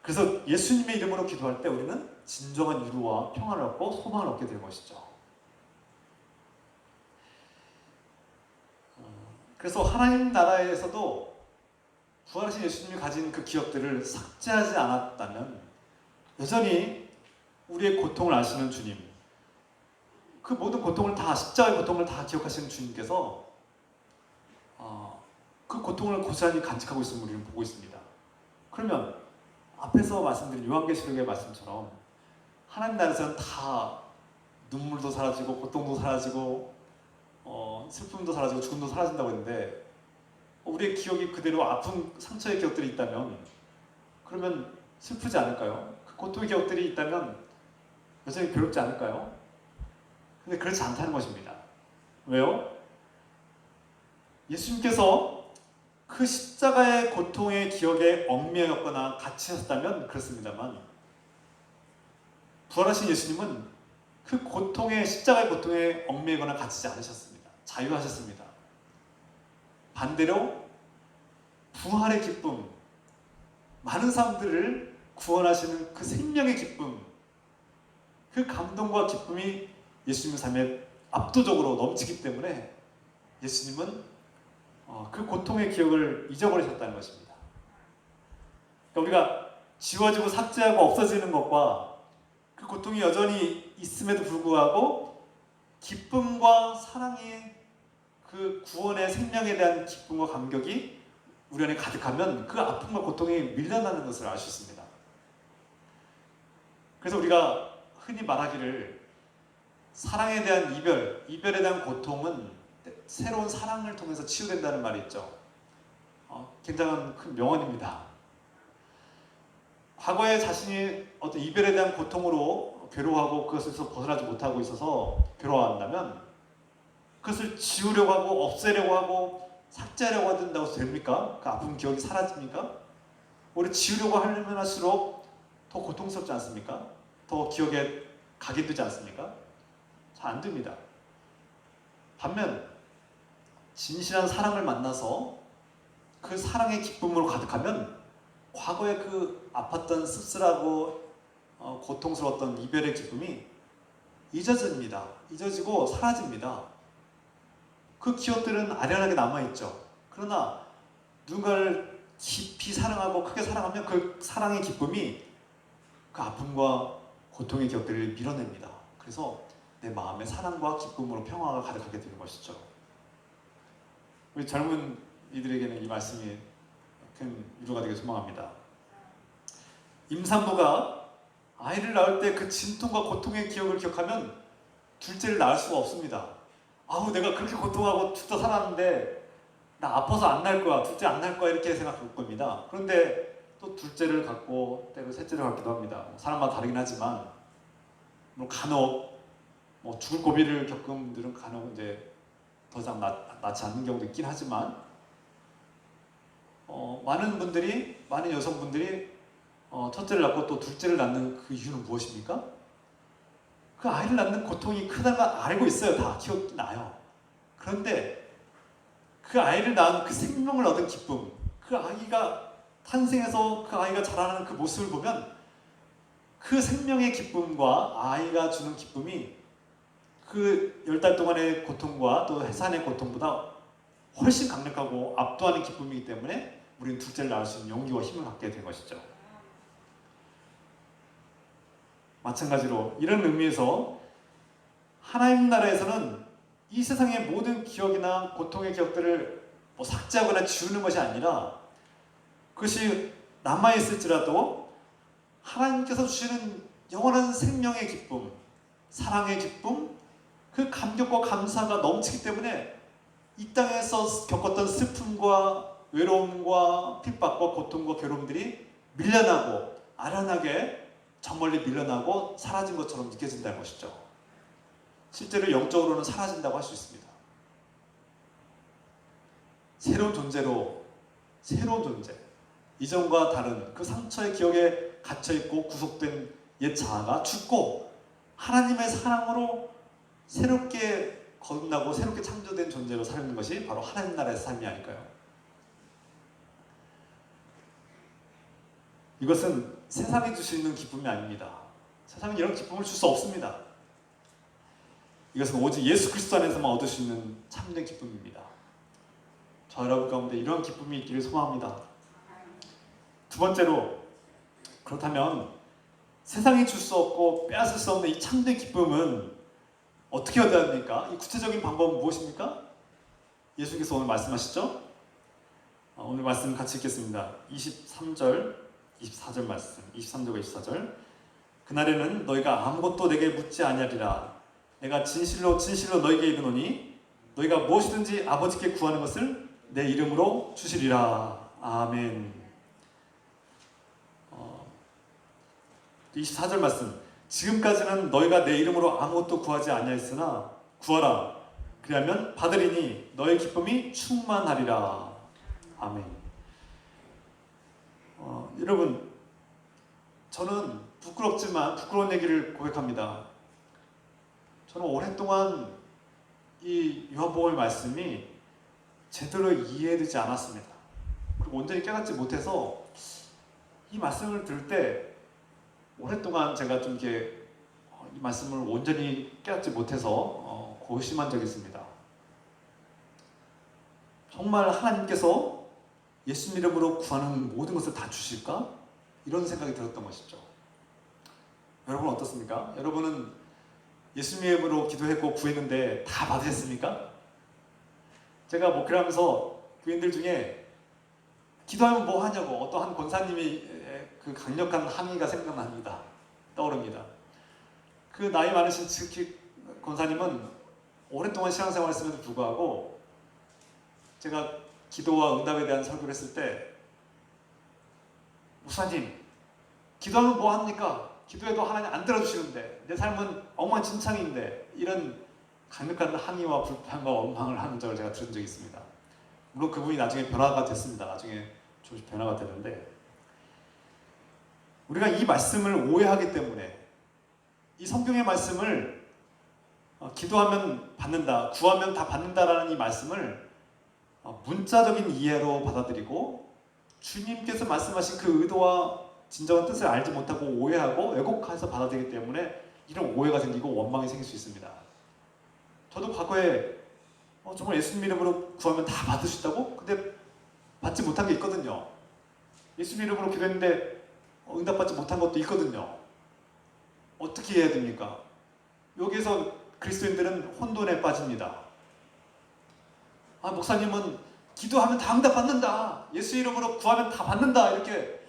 그래서 예수님의 이름으로 기도할 때 우리는 진정한 위로와 평안을 얻고 소망을 얻게 되는 것이죠. 그래서 하나님 나라에서도 부활하신 예수님이 가진 그 기억들을 삭제하지 않았다면 여전히 우리의 고통을 아시는 주님, 그 모든 고통을 다 십자가의 고통을 다 기억하시는 주님께서 그 고통을 고스란히 간직하고 있음을 우리는 보고 있습니다. 그러면 앞에서 말씀드린 요한계시록의 말씀처럼 하나님 나라에서는 다 눈물도 사라지고 고통도 사라지고 슬픔도 사라지고 죽음도 사라진다고 했는데 우리의 기억이 그대로 아픈 상처의 기억들이 있다면 그러면 슬프지 않을까요? 그 고통의 기억들이 있다면 여전히 괴롭지 않을까요? 근데 그렇지 않다는 것입니다. 왜요? 예수님께서 그 십자가의 고통의 기억에 얽매였거나 갇히셨다면 그렇습니다만 부활하신 예수님은 그 고통의 십자가의 고통에 얽매거나 갇히지 않으셨습니다. 자유하셨습니다. 반대로 부활의 기쁨, 많은 사람들을 구원하시는 그 생명의 기쁨, 그 감동과 기쁨이 예수님의 삶에 압도적으로 넘치기 때문에 예수님은 그 고통의 기억을 잊어버리셨다는 것입니다. 그러니까 우리가 지워지고 삭제하고 없어지는 것과 그 고통이 여전히 있음에도 불구하고 기쁨과 사랑의 그 구원의 생명에 대한 기쁨과 감격이 우리 안에 가득하면 그 아픔과 고통이 밀려나는 것을 알 수 있습니다. 그래서 우리가 흔히 말하기를 사랑에 대한 이별에 대한 고통은 새로운 사랑을 통해서 치유된다는 말이 있죠. 굉장한 큰 명언입니다. 과거에 자신이 어떤 이별에 대한 고통으로 괴로워하고 그것에서 벗어나지 못하고 있어서 괴로워한다면 그것을 지우려고 하고 없애려고 하고 삭제하려고 한다고 됩니까? 그 아픈 기억이 사라집니까? 오히려 지우려고 하려면 할수록 더 고통스럽지 않습니까? 더 기억에 각인되지 않습니까? 잘 안 됩니다. 반면 진실한 사랑을 만나서 그 사랑의 기쁨으로 가득하면 과거에 그 아팠던 씁쓸하고 고통스러웠던 이별의 기쁨이 잊어집니다. 잊어지고 사라집니다. 그 기억들은 아련하게 남아있죠. 그러나 누군가를 깊이 사랑하고 크게 사랑하면 그 사랑의 기쁨이 그 아픔과 고통의 기억들을 밀어냅니다. 그래서 내 마음에 사랑과 기쁨으로 평화가 가득하게 되는 것이죠. 우리 젊은 이들에게는 이 말씀이 큰 위로가 되길 소망합니다. 임산부가 아이를 낳을 때 그 진통과 고통의 기억을 기억하면 둘째를 낳을 수가 없습니다. 아우, 내가 그렇게 고통하고 죽다 살았는데 나 아파서 안 낳을 거야, 둘째 안 낳을 거야, 이렇게 생각할 겁니다. 그런데 또 둘째를 갖고 때로 셋째를 갖기도 합니다. 사람마다 다르긴 하지만 간혹 죽을 고비를 겪은 분들은 간혹 이제 더 이상 낳지 않는 경우도 있긴 하지만 많은 여성분들이 첫째를 낳고 또 둘째를 낳는 그 이유는 무엇입니까? 그 아이를 낳는 고통이 크다는 걸 알고 있어요. 다 기억이 나요. 그런데 그 아이를 낳은 그 생명을 얻은 기쁨, 그 아이가 탄생해서 그 아이가 자라나는 그 모습을 보면 그 생명의 기쁨과 아이가 주는 기쁨이 그 10달 동안의 고통과 또 해산의 고통보다 훨씬 강력하고 압도하는 기쁨이기 때문에 우리는 둘째를 낳을 수 있는 용기와 힘을 갖게 된 것이죠. 마찬가지로 이런 의미에서 하나님 나라에서는 이 세상의 모든 기억이나 고통의 기억들을 삭제하거나 지우는 것이 아니라 그것이 남아있을지라도 하나님께서 주시는 영원한 생명의 기쁨, 사랑의 기쁨, 그 감격과 감사가 넘치기 때문에 이 땅에서 겪었던 슬픔과 외로움과 핍박과 고통과 괴로움들이 밀려나고 아련하게 저 멀리 밀려나고 사라진 것처럼 느껴진다는 것이죠. 실제로 영적으로는 사라진다고 할 수 있습니다. 새로운 존재로, 새로운 존재, 이전과 다른 그 상처의 기억에 갇혀있고 구속된 옛 자아가 죽고 하나님의 사랑으로 새롭게 거듭나고 새롭게 창조된 존재로 사는 것이 바로 하나님 나라의 삶이 아닐까요? 이것은 세상이 줄 수 있는 기쁨이 아닙니다. 세상은 이런 기쁨을 줄 수 없습니다. 이것은 오직 예수 그리스도 안에서만 얻을 수 있는 참된 기쁨입니다. 저 여러분 가운데 이런 기쁨이 있기를 소망합니다. 두 번째로, 그렇다면 세상이 줄 수 없고 빼앗을 수 없는 이 참된 기쁨은 어떻게 얻어야 합니까? 이 구체적인 방법은 무엇입니까? 예수께서 오늘 말씀하시죠? 오늘 말씀 같이 읽겠습니다. 23절, 24절 말씀, 23절과 24절. 그날에는 너희가 아무것도 내게 묻지 아니하리라. 내가 진실로 진실로 너희에게 이르노니 너희가 무엇이든지 아버지께 구하는 것을 내 이름으로 주시리라. 아멘. 24절 말씀. 지금까지는 너희가 내 이름으로 아무것도 구하지 아니하였으나 구하라. 그리하면 받으리니 너의 기쁨이 충만하리라. 아멘. 여러분, 저는 부끄러운 얘기를 고백합니다. 저는 오랫동안 이 요한복음 말씀이 제대로 이해되지 않았습니다. 그리고 온전히 깨닫지 못해서 이 말씀을 들을 때 오랫동안 제가 좀 이렇게 이 말씀을 온전히 깨닫지 못해서 고심한 적이 있습니다. 정말 하나님께서 예수 이름으로 구하는 모든 것을 다 주실까? 이런 생각이 들었던 것이죠. 여러분 어떻습니까? 여러분은 예수 이름으로 기도했고 구했는데 다 받으셨습니까? 제가 목회를 하면서 교인들 중에 기도하면 뭐 하냐고 어떤 한 권사님이 그 강력한 항의가 생각납니다. 떠오릅니다. 그 나이 많으신 특히 권사님은 오랫동안 신앙생활을 했음에도 불구하고 제가 기도와 응답에 대한 설교를 했을 때 목사님 기도하면 뭐 합니까? 기도해도 하나님 안 들어주시는데 내 삶은 엉망진창인데 이런 강력한 항의와 불평과 원망을 하는 적을 제가 들은 적이 있습니다. 물론 그분이 나중에 변화가 됐습니다. 나중에 조금씩 변화가 되는데 우리가 이 말씀을 오해하기 때문에 이 성경의 말씀을 기도하면 받는다, 구하면 다 받는다라는 이 말씀을 문자적인 이해로 받아들이고 주님께서 말씀하신 그 의도와 진정한 뜻을 알지 못하고 오해하고 왜곡해서 받아들이기 때문에 이런 오해가 생기고 원망이 생길 수 있습니다. 저도 과거에 정말 예수님 이름으로 구하면 다 받을 수 있다고? 근데 받지 못한 게 있거든요. 예수님 이름으로 기도했는데 응답받지 못한 것도 있거든요. 어떻게 해야 됩니까? 여기에서 그리스도인들은 혼돈에 빠집니다. 목사님은 기도하면 다 응답받는다. 예수 이름으로 구하면 다 받는다. 이렇게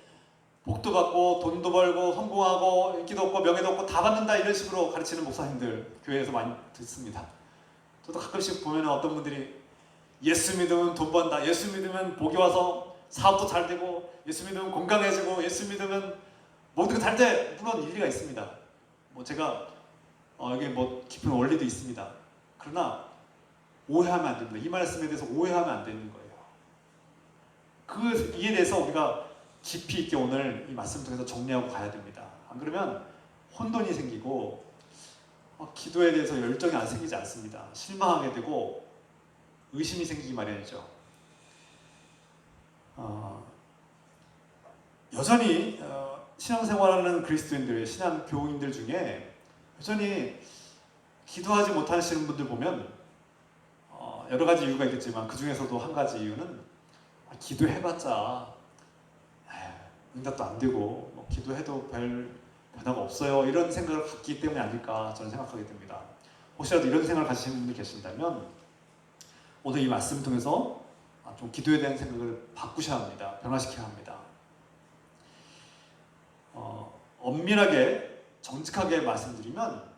복도 받고 돈도 벌고 성공하고 인기도 얻고 명예도 얻고 다 받는다. 이런 식으로 가르치는 목사님들 교회에서 많이 듣습니다. 저도 가끔씩 보면 어떤 분들이 예수 믿으면 돈 번다. 예수 믿으면 복이 와서 사업도 잘 되고 예수 믿으면 건강해지고 예수 믿으면 모든 게 잘 돼. 물론 일리가 있습니다. 제가 여기 깊은 원리도 있습니다. 그러나 오해하면 안 됩니다. 이 말씀에 대해서 오해하면 안 되는 거예요. 이에 대해서 우리가 깊이 있게 오늘 이 말씀을 통해서 정리하고 가야 됩니다. 안 그러면 혼돈이 생기고 기도에 대해서 열정이 안 생기지 않습니다. 실망하게 되고 의심이 생기기 마련이죠. 여전히 신앙생활하는 그리스도인들, 신앙 교우인들 중에 여전히 기도하지 못하시는 분들 보면 여러 가지 이유가 있겠지만 그 중에서도 한 가지 이유는 기도해봤자 응답도 안 되고 기도해도 별 변화가 없어요. 이런 생각을 갖기 때문에 아닐까 저는 생각하게 됩니다. 혹시라도 이런 생각을 가지시는 분들 계신다면 오늘 이 말씀을 통해서 좀 기도에 대한 생각을 바꾸셔야 합니다. 변화시켜야 합니다. 엄밀하게 정직하게 말씀드리면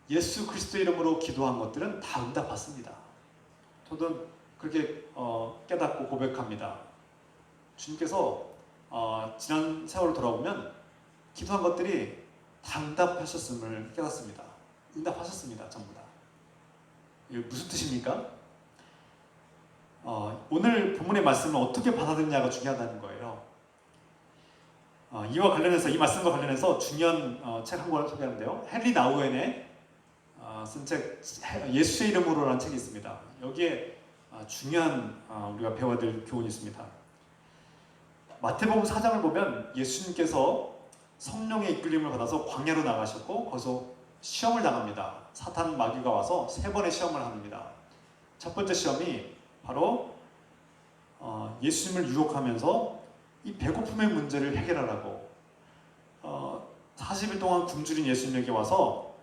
예수 그리스도 이름으로 기도한 것들은 다 응답받습니다. 저도 그렇게 깨닫고 고백합니다. 주님께서 지난 세월을 돌아보면 기도한 것들이 다 응답하셨음을 깨닫습니다. 응답하셨습니다. 전부 다. 이게 무슨 뜻입니까? 오늘 본문의 말씀을 어떻게 받아들이냐가 중요하다는 거예요. 이와 관련해서 이 말씀과 관련해서 중요한 책 한 권을 소개하는데요. 헨리 나우엔의 쓴 책 예수의 이름으로라는 책이 있습니다. 여기에 중요한 우리가 배워야 될 교훈이 있습니다. 마태복음 4장을 보면 예수님께서 성령의 이끌림을 받아서 광야로 나가셨고 거기서 시험을 당합니다. 사탄 마귀가 와서 3번의 시험을 합니다. 첫 번째 시험이 바로 예수님을 유혹하면서 이 배고픔의 문제를 해결하라고 40일 동안 굶주린 예수님에게 와서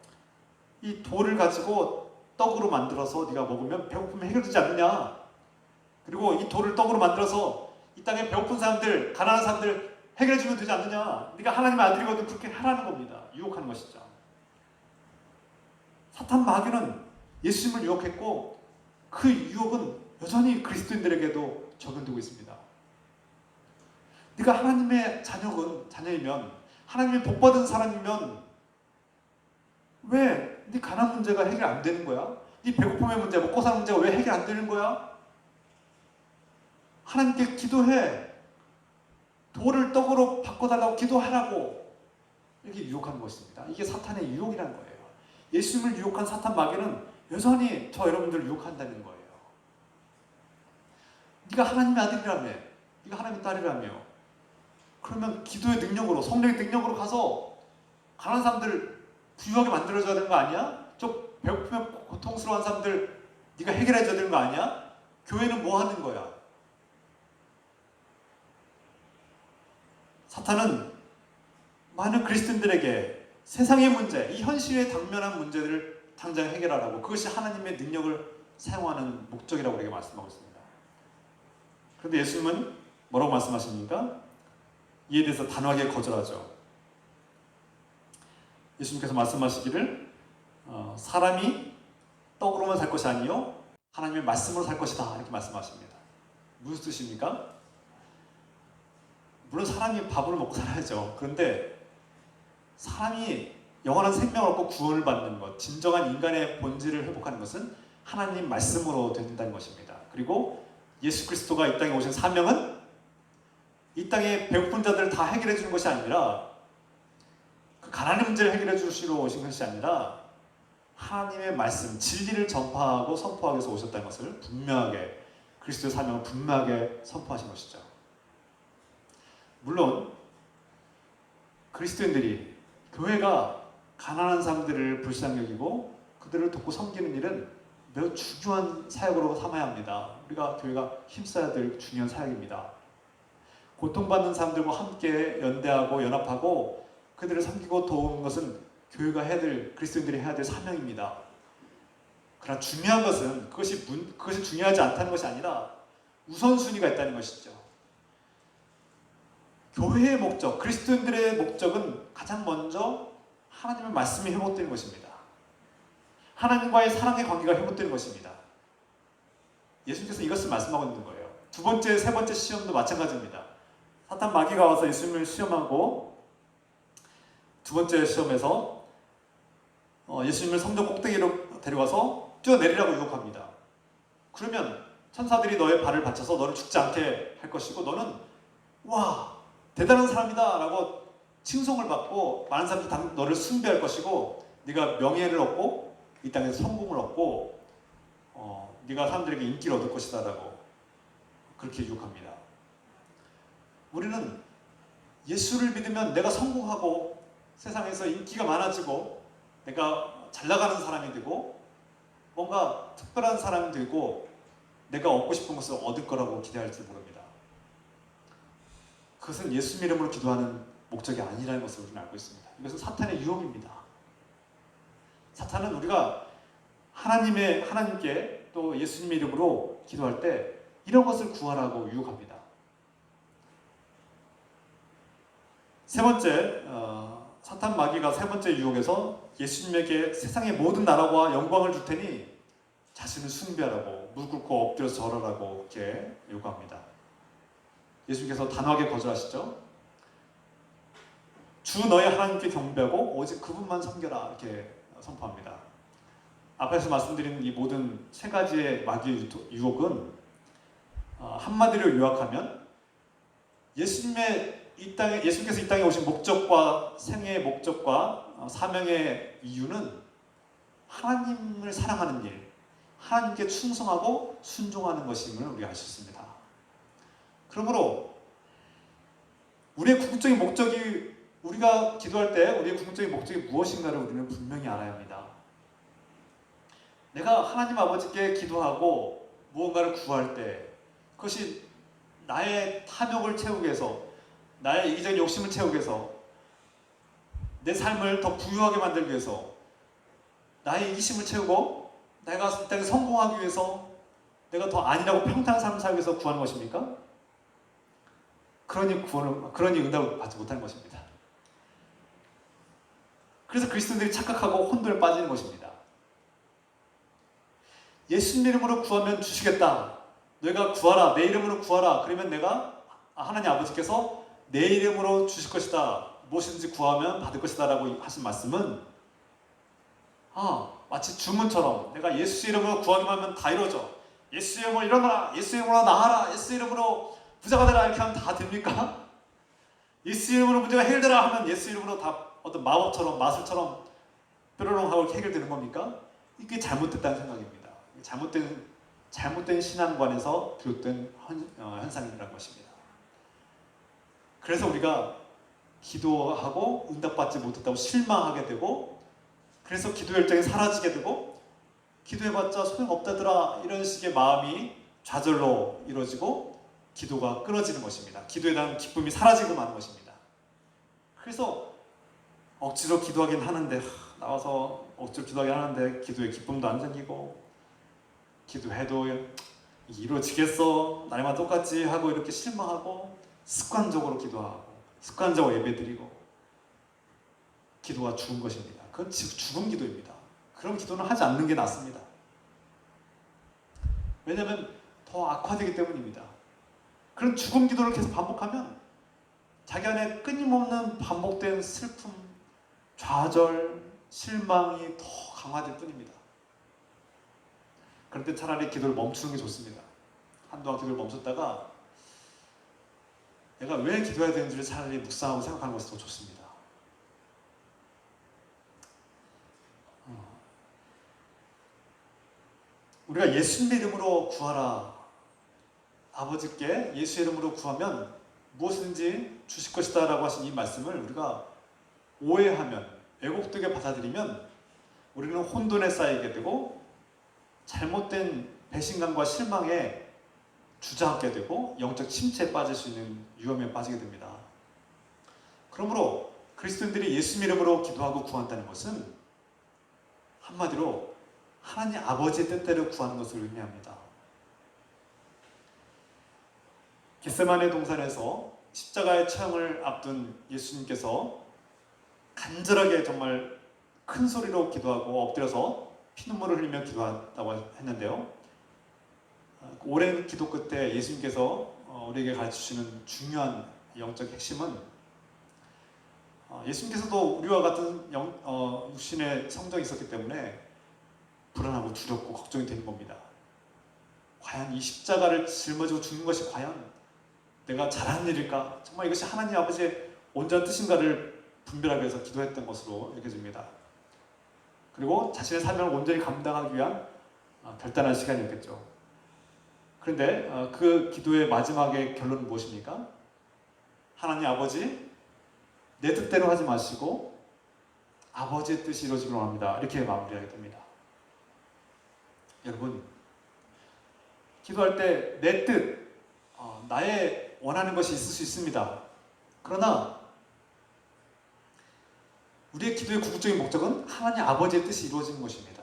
이 돌을 가지고 떡으로 만들어서 네가 먹으면 배고픔이 해결되지 않느냐. 그리고 이 돌을 떡으로 만들어서 이 땅에 배고픈 사람들, 가난한 사람들 해결해주면 되지 않느냐. 네가 하나님의 아들이거든 그렇게 하라는 겁니다. 유혹하는 것이죠. 사탄 마귀는 예수님을 유혹했고 그 유혹은 여전히 그리스도인들에게도 적용되고 있습니다. 네가 하나님의 자녀이면 하나님의 복받은 사람이면 왜 네 가난 문제가 해결 안 되는 거야? 네 배고픔의 문제, 먹고 사는 문제가 왜 해결 안 되는 거야? 하나님께 기도해. 돌을 떡으로 바꿔달라고 기도하라고 이렇게 유혹하는 것입니다. 이게 사탄의 유혹이라는 거예요. 예수님을 유혹한 사탄 마귀는 여전히 저 여러분들을 유혹한다는 거예요. 네가 하나님의 아들이라며, 네가 하나님의 딸이라며, 그러면 기도의 능력으로, 성령의 능력으로 가서 가난한 사람들 부유하게 만들어줘야 되는 거 아니야? 저 배고프면 고통스러운 사람들 네가 해결해줘야 되는 거 아니야? 교회는 뭐 하는 거야? 사탄은 많은 그리스도인들에게 세상의 문제, 이 현실에 당면한 문제들을 당장 해결하라고, 그것이 하나님의 능력을 사용하는 목적이라고 우리에게 말씀하고 있습니다. 그런데 예수님은 뭐라고 말씀하십니까? 이에 대해서 단호하게 거절하죠. 예수님께서 말씀하시기를 사람이 떡으로만 살 것이 아니요 하나님의 말씀으로 살 것이다, 이렇게 말씀하십니다. 무슨 뜻입니까? 물론 사람이 밥으로 먹고 살아야죠. 그런데 사람이 영원한 생명을 얻고 구원을 받는 것, 진정한 인간의 본질을 회복하는 것은 하나님 말씀으로 된다는 것입니다. 그리고 예수 그리스도가 이 땅에 오신 사명은 이 땅의 배고픈 자들을 다 해결해 주는 것이 아니라, 그 가난의 문제를 해결해 주시러 오신 것이 아니라 하나님의 말씀, 진리를 전파하고 선포하기 위해서 오셨다는 것을 분명하게, 그리스도의 사명을 분명하게 선포하신 것이죠. 물론 그리스도인들이, 교회가 가난한 사람들을 불쌍히 여기고 그들을 돕고 섬기는 일은 매우 중요한 사역으로 삼아야 합니다. 우리가 교회가 힘써야 될 중요한 사역입니다. 고통받는 사람들과 함께 연대하고 연합하고 그들을 섬기고 도우는 것은 교회가 해야 될, 그리스도인들이 해야 될 사명입니다. 그러나 중요한 것은 그것이 중요하지 않다는 것이 아니라 우선순위가 있다는 것이죠. 교회의 목적, 그리스도인들의 목적은 가장 먼저 하나님의 말씀이 회복되는 것입니다. 하나님과의 사랑의 관계가 회복되는 것입니다. 예수님께서 이것을 말씀하고 있는 거예요. 두 번째, 세 번째 시험도 마찬가지입니다. 사탄 마귀가 와서 예수님을 시험하고, 두 번째 시험에서 예수님을 성전 꼭대기로 데려가서 뛰어내리라고 유혹합니다. 그러면 천사들이 너의 발을 받쳐서 너를 죽지 않게 할 것이고, 너는 와, 대단한 사람이다 라고 칭송을 받고 많은 사람들이 너를 숭배할 것이고, 네가 명예를 얻고 이 땅에서 성공을 얻고 네가 사람들에게 인기를 얻을 것이다 라고 그렇게 유혹합니다. 우리는 예수를 믿으면 내가 성공하고 세상에서 인기가 많아지고 내가 잘 나가는 사람이 되고 뭔가 특별한 사람이 되고 내가 얻고 싶은 것을 얻을 거라고 기대할지 모릅니다. 그것은 예수 이름으로 기도하는 목적이 아니라는 것을 우리는 알고 있습니다. 이것은 사탄의 유혹입니다. 사탄은 우리가 하나님께 또 예수님 이름으로 기도할 때 이런 것을 구하라고 유혹합니다. 세 번째, 사탄 마귀가 세 번째 유혹에서 예수님에게 세상의 모든 나라와 영광을 줄 테니 자신을 숭배하라고, 무릎 꿇고 엎드려서 절하라고 이렇게 요구합니다. 예수님께서 단호하게 거절하시죠. 주 너의 하나님께 경배하고 오직 그분만 섬겨라, 이렇게 선포합니다. 앞에서 말씀드린 이 모든 세 가지의 마귀의 유혹은 한마디로 요약하면 예수님께서 이 땅에 오신 목적과 생애의 목적과 사명의 이유는 하나님을 사랑하는 일, 하나님께 충성하고 순종하는 것임을 우리가 알 수 있습니다. 그러므로 우리의 궁극적인 목적이, 우리가 기도할 때 우리의 궁극적인 목적이 무엇인가를 우리는 분명히 알아야 합니다. 내가 하나님 아버지께 기도하고 무언가를 구할 때 그것이 나의 탐욕을 채우기 위해서, 나의 이기적인 욕심을 채우기 위해서, 내 삶을 더 부유하게 만들기 위해서, 나의 이기심을 채우고 내가 이 땅에 성공하기 위해서, 내가 더 안일하고 평탄한 삶을 살기 위해서 구하는 것입니까? 그러니 응답을 받지 못하는 것입니다. 그래서 그리스도인들이 착각하고 혼돈에 빠지는 것입니다. 예수님 이름으로 구하면 주시겠다. 너희가 구하라. 내 이름으로 구하라. 그러면 하나님 아버지께서 내 이름으로 주실 것이다. 무엇이든지 구하면 받을 것이다 라고 하신 말씀은 마치 주문처럼 내가 예수 이름으로 구하기만 하면 다 이루어져. 예수 이름으로 일어나라. 예수 이름으로 나아라. 예수 이름으로 부자가 되라. 이렇게 하면 다 됩니까? 예수 이름으로 문제가 해결되라 하면 예수 이름으로 다 어떤 마법처럼, 마술처럼 뾰로롱 하고 해결되는 겁니까? 이게 잘못됐다는 생각입니다. 잘못된 신앙관에서 비롯된 현상이라는 것입니다. 그래서 우리가 기도하고 응답받지 못했다고 실망하게 되고, 그래서 기도 열정이 사라지게 되고, 기도해봤자 소용없다더라 이런 식의 마음이 좌절로 이루어지고 기도가 끊어지는 것입니다. 기도에 대한 기쁨이 사라지고 마는 것입니다. 그래서 억지로 기도하긴 하는데 나와서 억지로 기도하긴 하는데 기도에 기쁨도 안 생기고 기도해도 이루어지겠어 날마다 똑같지 하고 이렇게 실망하고 습관적으로 기도하고 습관적으로 예배드리고 기도가 죽은 것입니다. 그건 죽은 기도입니다. 그런 기도는 하지 않는 게 낫습니다. 왜냐하면 더 악화되기 때문입니다. 그런 죽은 기도를 계속 반복하면 자기 안에 끊임없는 반복된 슬픔, 좌절, 실망이 더 강화될 뿐입니다. 그럴 때 차라리 기도를 멈추는 게 좋습니다. 한동안 기도를 멈췄다가 내가 왜 기도해야 되는지를 차라리 묵상하고 생각하는 것이 더 좋습니다. 우리가 예수님의 이름으로 구하라. 아버지께 예수의 이름으로 구하면 무엇이든지 주실 것이다 라고 하신 이 말씀을 우리가 오해하면 왜곡되게 받아들이면 우리는 혼돈에 쌓이게 되고 잘못된 배신감과 실망에 주저앉게 되고 영적 침체에 빠질 수 있는 위험에 빠지게 됩니다. 그러므로 그리스도인들이 예수 이름으로 기도하고 구한다는 것은 한마디로 하나님 아버지의 뜻대로 구하는 것을 의미합니다. 겟세마네 동산에서 십자가의 처형을 앞둔 예수님께서 간절하게 정말 큰 소리로 기도하고 엎드려서 피눈물을 흘리며 기도한다고 했는데요. 오랜 기도 끝에 예수님께서 우리에게 가르치시는 중요한 영적 핵심은 예수님께서도 우리와 같은 육신의 성정이 있었기 때문에 불안하고 두렵고 걱정이 되는 겁니다. 과연 이 십자가를 짊어지고 죽는 것이 과연 내가 잘한 일일까? 정말 이것이 하나님 아버지의 온전한 뜻인가를 분별하기 위해서 기도했던 것으로 여겨집니다. 그리고 자신의 삶을 온전히 감당하기 위한 결단한 시간이었겠죠. 그런데 그 기도의 마지막의 결론은 무엇입니까? 하나님 아버지, 내 뜻대로 하지 마시고 아버지의 뜻이 이루어지길 원합니다. 이렇게 마무리하게 됩니다. 여러분, 기도할 때 내 뜻, 나의 원하는 것이 있을 수 있습니다. 그러나 우리의 기도의 궁극적인 목적은 하나님 아버지의 뜻이 이루어지는 것입니다.